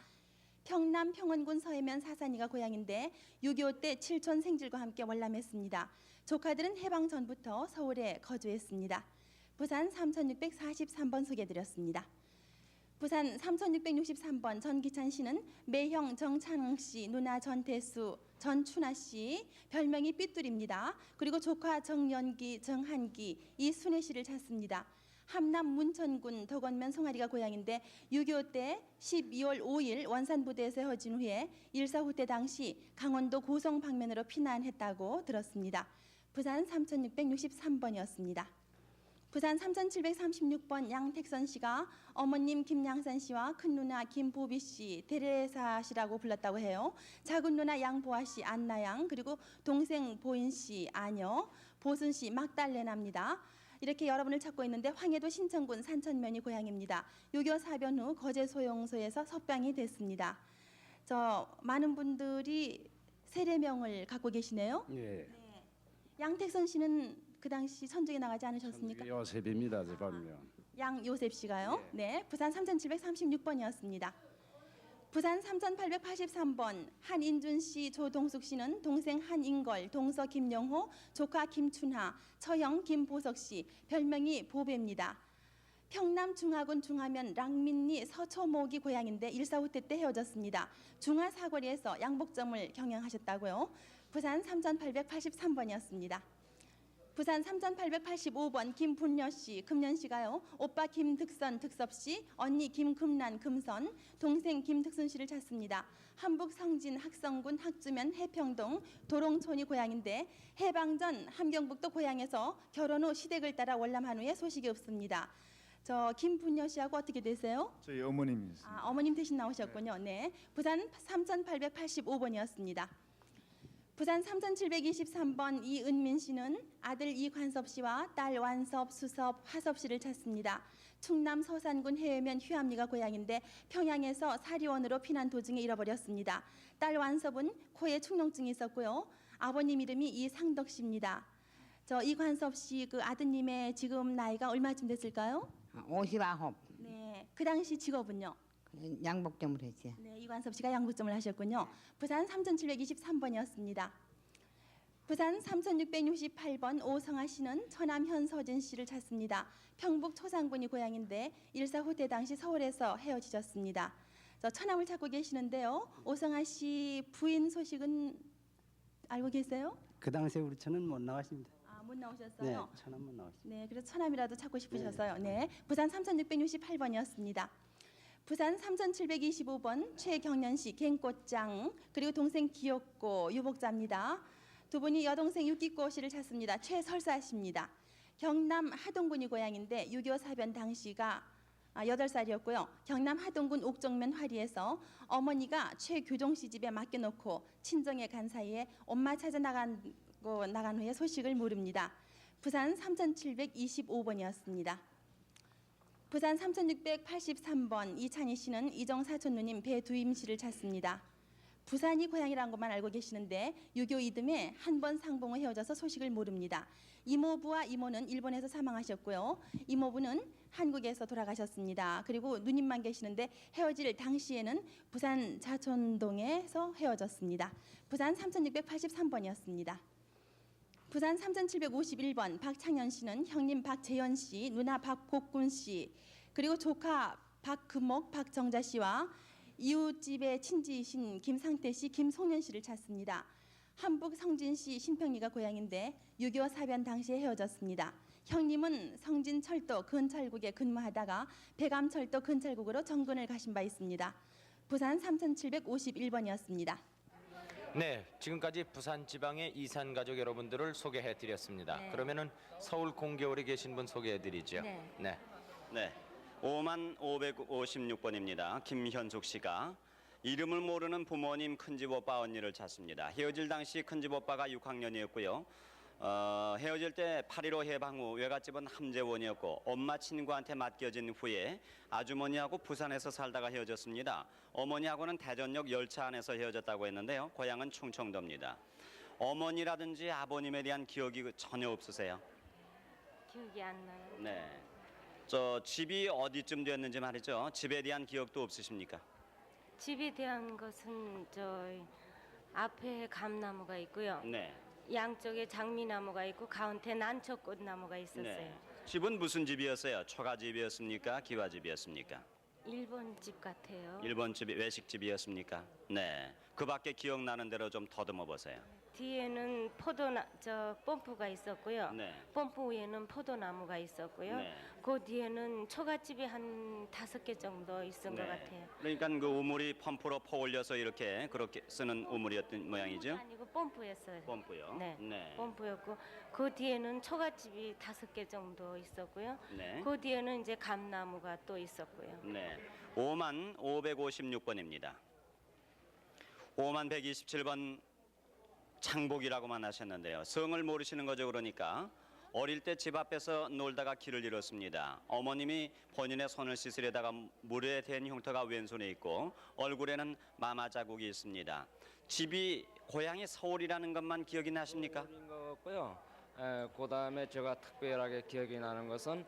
평남 평원군 서해면 사산이가 고향인데 6.25 때 칠촌 생질과 함께 월남했습니다. 조카들은 해방 전부터 서울에 거주했습니다. 부산 3643번 소개드렸습니다. 부산 3663번 전기찬 씨는 매형 정찬흥 씨, 누나 전태수, 전춘아 씨, 별명이 삐뚤입니다. 그리고 조카 정연기, 정한기, 이순애 씨를 찾습니다. 함남 문천군 덕원면 송아리가 고향인데 6.25 때 12월 5일 원산부대에서 헤어진 후에 일사후 때 당시 강원도 고성 방면으로 피난했다고 들었습니다. 부산 3663번이었습니다. 부산 3736번 양택선 씨가 어머님 김양산 씨와 큰 누나 김보비 씨, 대레사 씨라고 불렀다고 해요. 작은 누나 양보아 씨, 안나양, 그리고 동생 보인 씨, 아녀, 보순 씨, 막달레나입니다. 이렇게 여러분을 찾고 있는데 황해도 신천군 산천면이 고향입니다. 6.25 사변 후 거제 소용소에서 석방이 됐습니다. 많은 분들이 세례명을 갖고 계시네요. 예. 양택선 씨는 그 당시 천주에 나가지 않으셨습니까? 요셉입니다. 제 본명. 양요셉 씨가요. 네, 부산 3736번이었습니다. 부산 3883번 한인준 씨, 조동숙 씨는 동생 한인걸, 동서 김영호, 조카 김춘하, 처형 김보석 씨, 별명이 보배입니다. 평남 중하군 중하면 랑민리 서초목이 고향인데 일사후 때 헤어졌습니다. 중하 사거리에서 양복점을 경영하셨다고요. 부산 3883번이었습니다. 부산 3885번 김분여 씨, 금년 씨가요. 오빠 김득선, 득섭 씨, 언니 김금란, 금선, 동생 김득순 씨를 찾습니다. 함북 성진, 학성군, 학주면, 해평동, 도롱촌이 고향인데 해방 전 함경북도 고향에서 결혼 후 시댁을 따라 월남한 후에 소식이 없습니다. 김분여 씨하고 어떻게 되세요? 저희 어머님이십니다. 어머님 대신 나오셨군요. 네, 부산 3885번이었습니다. 부산 3723번 이은민 씨는 아들 이관섭 씨와 딸 완섭, 수섭, 화섭 씨를 찾습니다. 충남 서산군 해외면 휴암리가 고향인데 평양에서 사리원으로 피난 도중에 잃어버렸습니다. 딸 완섭은 코에 축농증이 있었고요. 아버님 이름이 이상덕 씨입니다. 이관섭 씨 그 아드님의 지금 나이가 얼마쯤 됐을까요? 59. 네, 그 당시 직업은요? 양복점을 했지. 네, 이관섭 씨가 양복점을 하셨군요. 부산 3723번이었습니다. 부산 3668번 오성아 씨는 처남 현서진 씨를 찾습니다. 평북 초상군이 고향인데 일사후 때 당시 서울에서 헤어지셨습니다. 처남을 찾고 계시는데요. 오성아 씨 부인 소식은 알고 계세요? 그 당시에 우리 처는 못 나가십니다. 못 나오셨어요? 네, 처남 못 나왔습니다. 네, 그래서 처남이라도 찾고 싶으셔서요. 네, 부산 3668번이었습니다. 부산 3725번 최경년 씨 갱꽃장, 그리고 동생 기옥고 유복자입니다. 두 분이 여동생 유기꼬 씨를 찾습니다. 최설사 씨입니다. 경남 하동군이 고향인데 6.25 사변 당시가 8살이었고요. 경남 하동군 옥정면 화리에서 어머니가 최교종 씨 집에 맡겨놓고 친정에 간 사이에 엄마 찾아 나간 후에 소식을 모릅니다. 부산 3725번이었습니다. 부산 3683번 이찬희 씨는 이정 사촌 누님 배두임 씨를 찾습니다. 부산이 고향이라는 것만 알고 계시는데 6.25 이듬해 한 번 상봉 후 헤어져서 소식을 모릅니다. 이모부와 이모는 일본에서 사망하셨고요. 이모부는 한국에서 돌아가셨습니다. 그리고 누님만 계시는데 헤어질 당시에는 부산 자촌동에서 헤어졌습니다. 부산 3683번이었습니다. 부산 3751번 박창현 씨는 형님 박재현 씨, 누나 박복군 씨, 그리고 조카 박금옥, 박정자 씨와 이웃집의 친지이신 김상태 씨, 김송년 씨를 찾습니다. 한북 성진시 신평리가 고향인데 6.25 사변 당시에 헤어졌습니다. 형님은 성진철도 근찰국에 근무하다가 백암철도 근찰국으로 정근을 가신 바 있습니다. 부산 3751번이었습니다. 네, 지금까지 부산 지방의 이산 가족 여러분들을 소개해 드렸습니다. 네. 그러면은 서울 공개홀에 계신 분 소개해 드리죠. 네. 네. 5556번입니다. 김현숙 씨가 이름을 모르는 부모님 큰집 오빠 언니를 찾습니다. 헤어질 당시 큰집 오빠가 6학년이었고요. 헤어질 때 8.15 해방 후 외갓집은 함재원이었고 엄마 친구한테 맡겨진 후에 아주머니하고 부산에서 살다가 헤어졌습니다. 어머니하고는 대전역 열차 안에서 헤어졌다고 했는데요. 고향은 충청도입니다. 어머니라든지 아버님에 대한 기억이 전혀 없으세요? 기억이 안 나요. 네. 저 집이 어디쯤 됐는지 말이죠. 집에 대한 기억도 없으십니까? 집에 대한 것은 앞에 감나무가 있고요. 네. 양쪽에 장미나무가 있고 가운데 난초꽃나무가 있었어요. 네. 집은 무슨 집이었어요? 초가집이었습니까? 기와집이었습니까? 일본 집 같아요. 일본 집이 외식집이었습니까? 네. 그 밖에 기억나는 대로 좀 더듬어 보세요. 뒤에는 펌프가 있었고요. 네. 펌프 위에는 포도나무가 있었고요. 네. 그 뒤에는 초가집이 한 5개 정도 있은 것 같아요. 그러니까 그 우물이 펌프로 퍼 올려서 이렇게 그렇게 쓰는 우물이었던 모양이죠? 아니고 펌프였어요. 펌프요? 네. 네. 펌프였고 그 뒤에는 초가집이 5개 정도 있었고요. 네. 그 뒤에는 이제 감나무가 또 있었고요. 네. 5556번입니다. 5127번 창복이라고만 하셨는데요. 성을 모르시는 거죠. 그러니까 어릴 때 집 앞에서 놀다가 길을 잃었습니다. 어머님이 본인의 손을 씻으려다가 물에 댄 흉터가 왼손에 있고 얼굴에는 마마 자국이 있습니다. 집이 고향이 서울이라는 것만 기억이 나십니까? 서울인 것 같고요. 그다음에 제가 특별하게 기억이 나는 것은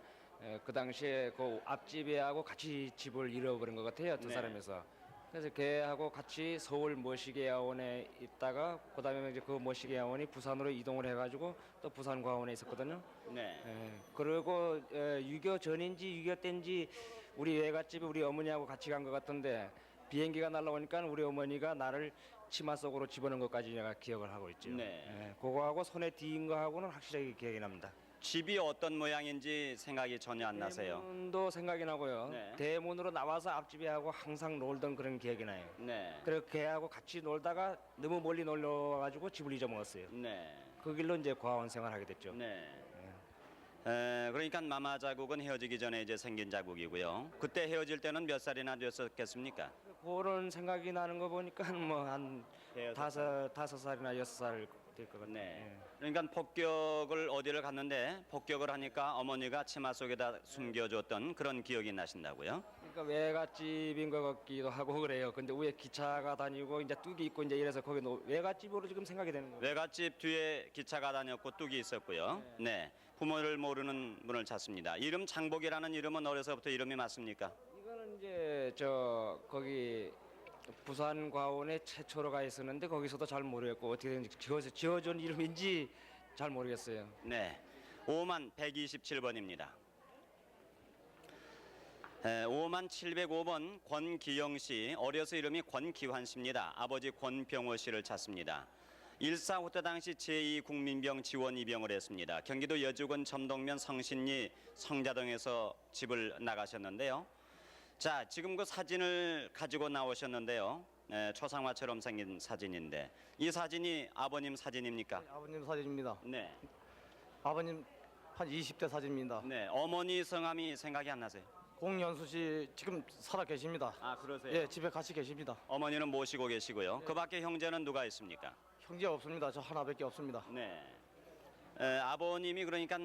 그 당시에 그 앞집애하고 같이 집을 잃어버린 것 같아요. 두 네. 사람에서. 그래서 걔하고 같이 서울 모시계야원에 있다가 그다음에 이제 그 모시계야원이 부산으로 이동을 해가지고 또 부산 과원에 있었거든요. 네. 그리고 6.25 전인지 6.25 때인지 우리 외갓집에 우리 어머니하고 같이 간 것 같은데 비행기가 날라오니까 우리 어머니가 나를 치마 속으로 집어넣은 것까지 내가 기억을 하고 있죠. 네. 그거하고 손에 뒤인 거하고는 확실하게 기억이 납니다. 집이 어떤 모양인지 생각이 전혀 안 나세요. 대문도 생각이 나고요. 네. 대문으로 나와서 앞집애하고 항상 놀던 그런 기억이 나요. 네. 그리고 걔하고 같이 놀다가 너무 멀리 놀러가지고 집을 잊어먹었어요. 네. 그 길로 이제 과원 생활하게 됐죠. 네. 그러니까 마마 자국은 헤어지기 전에 이제 생긴 자국이고요. 그때 헤어질 때는 몇 살이나 됐었겠습니까? 그런 생각이 나는 거 보니까 뭐 한 다섯 살이나 6살 될 것 같아요. 네. 그러니까 폭격을 어디를 갔는데 폭격을 하니까 어머니가 치마 속에다 숨겨줬던 그런 기억이 나신다고요? 그러니까 외갓집인 것 같기도 하고 그래요. 근데 위에 기차가 다니고 이제 뚝이 있고 이제 이래서 거기 외갓집으로 지금 생각이 되는 거예요. 외갓집 뒤에 기차가 다녔고 뚝이 있었고요. 네. 부모를 모르는 분을 찾습니다. 이름 장복이라는 이름은 어려서부터 이름이 맞습니까? 이거는 이제 거기 부산 과원에 최초로 가 있었는데 거기서도 잘 모르겠고 어떻게 지어준 이름인지 잘 모르겠어요. 네. 5127번입니다. 5705번 권기영 씨, 어려서 이름이 권기환 씨입니다. 아버지 권병호 씨를 찾습니다. 1.4 후퇴 당시 제2국민병 지원 입영을 했습니다. 경기도 여주군 점동면 성신리 성자동에서 집을 나가셨는데요. 자, 지금 그 사진을 가지고 나오셨는데요. 초상화처럼 생긴 사진인데 이 사진이 아버님 사진입니까? 네, 아버님 사진입니다. 네. 아버님 한 20대 사진입니다. 네. 어머니 성함이 생각이 안 나세요? 공연수 씨 지금 살아 계십니다. 아, 그러세요? 예, 집에 같이 계십니다. 어머니는 모시고 계시고요. 그 밖에 형제는 누가 있습니까? 형제 없습니다. 저 하나밖에 없습니다. 네. 아버님이 그러니까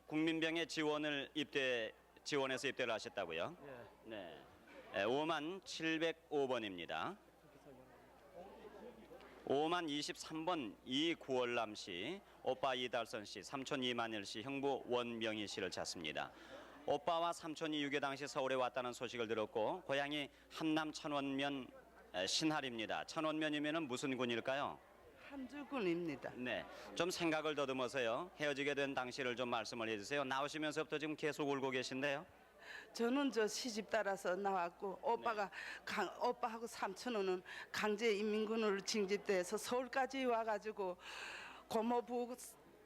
국민병에 지원해서 입대를 하셨다고요? 예. 네. 5705번입니다. 5023번 이구월남 씨, 오빠 이달선 씨, 삼촌 이만일 씨, 형부 원명희 씨를 찾습니다. 오빠와 삼촌이 6.25 당시 서울에 왔다는 소식을 들었고 고향이 한남 천원면 신할입니다. 천원면이면 무슨 군일까요? 함주군입니다. 네, 좀 생각을 더듬어서요. 헤어지게 된 당시를 좀 말씀을 해주세요. 나오시면서부터 지금 계속 울고 계신데요. 저는 저 시집 따라서 나왔고 오빠가 오빠하고 삼촌은 강제 인민군으로 징집돼서 서울까지 와가지고 고모부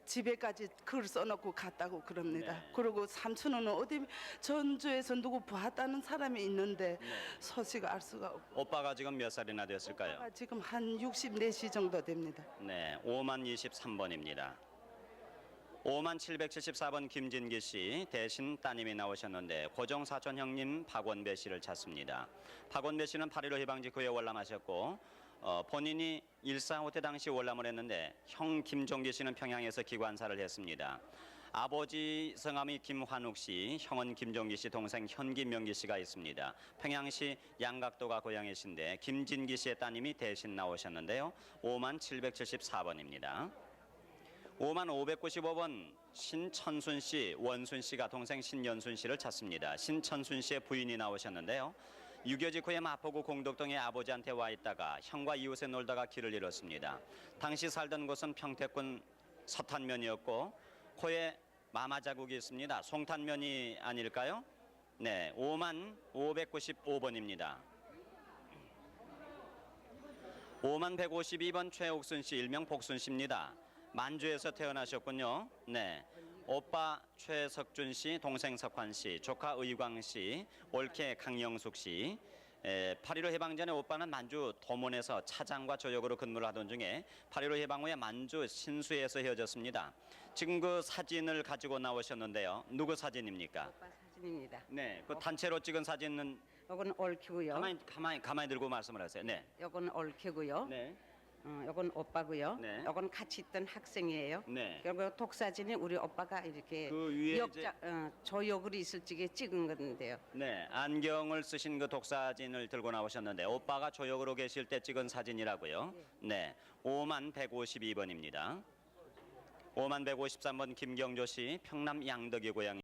집에까지 글 써놓고 갔다고 그럽니다. 네. 그리고 삼촌은 어디 전주에서 누구 봤다는 사람이 있는데 소식 알 수가 없고. 오빠가 지금 몇 살이나 됐을까요? 오빠가 지금 한 64시 정도 됩니다. 네, 5만 23번입니다. 5만 774번 김진기 씨 대신 따님이 나오셨는데 고종 사촌 형님 박원배 씨를 찾습니다. 박원배 씨는 8.15 해방 직후에 월남하셨고 본인이 1.4.5 때 당시 월남을 했는데 형 김종기 씨는 평양에서 기관사를 했습니다. 아버지 성함이 김환욱 씨, 형은 김종기 씨, 동생 현김명기 씨가 있습니다. 평양시 양각도가 고향이신데 김진기 씨의 따님이 대신 나오셨는데요. 5만 774번입니다. 5만 595번 신천순 씨, 원순 씨가 동생 신연순 씨를 찾습니다. 신천순 씨의 부인이 나오셨는데요. 6.25 직후에 마포구 공덕동에 아버지한테 와 있다가 형과 이웃에 놀다가 길을 잃었습니다. 당시 살던 곳은 평택군 서탄면이었고 코에 마마 자국이 있습니다. 송탄면이 아닐까요? 네, 5만 595번입니다. 5만 152번 최옥순 씨, 일명 복순 씨입니다. 만주에서 태어나셨군요. 네. 오빠 최석준 씨, 동생 석환 씨, 조카 의광 씨, 올케 강영숙 씨. 8.15 해방 전에 오빠는 만주 도문에서 차장과 조역으로 근무를 하던 중에 8.15 해방 후에 만주 신수에서 헤어졌습니다. 지금 그 사진을 가지고 나오셨는데요. 누구 사진입니까? 오빠 사진입니다. 네, 그 단체로 찍은 사진은 요건 옳기고요. 가만히 들고 말씀을 하세요. 네. 요건 옳기고요. 네. 요건 오빠고요. 네. 요건 같이 있던 학생이에요. 네. 그리고 독사진이 우리 오빠가 이렇게 그 위에 조역으로 있을 적에 찍은 건데요. 네, 안경을 쓰신 그 독사진을 들고 나오셨는데 오빠가 조역으로 계실 때 찍은 사진이라고요. 네, 5만 152번입니다. 5만 153번 김경조 씨, 평남 양덕이 고향.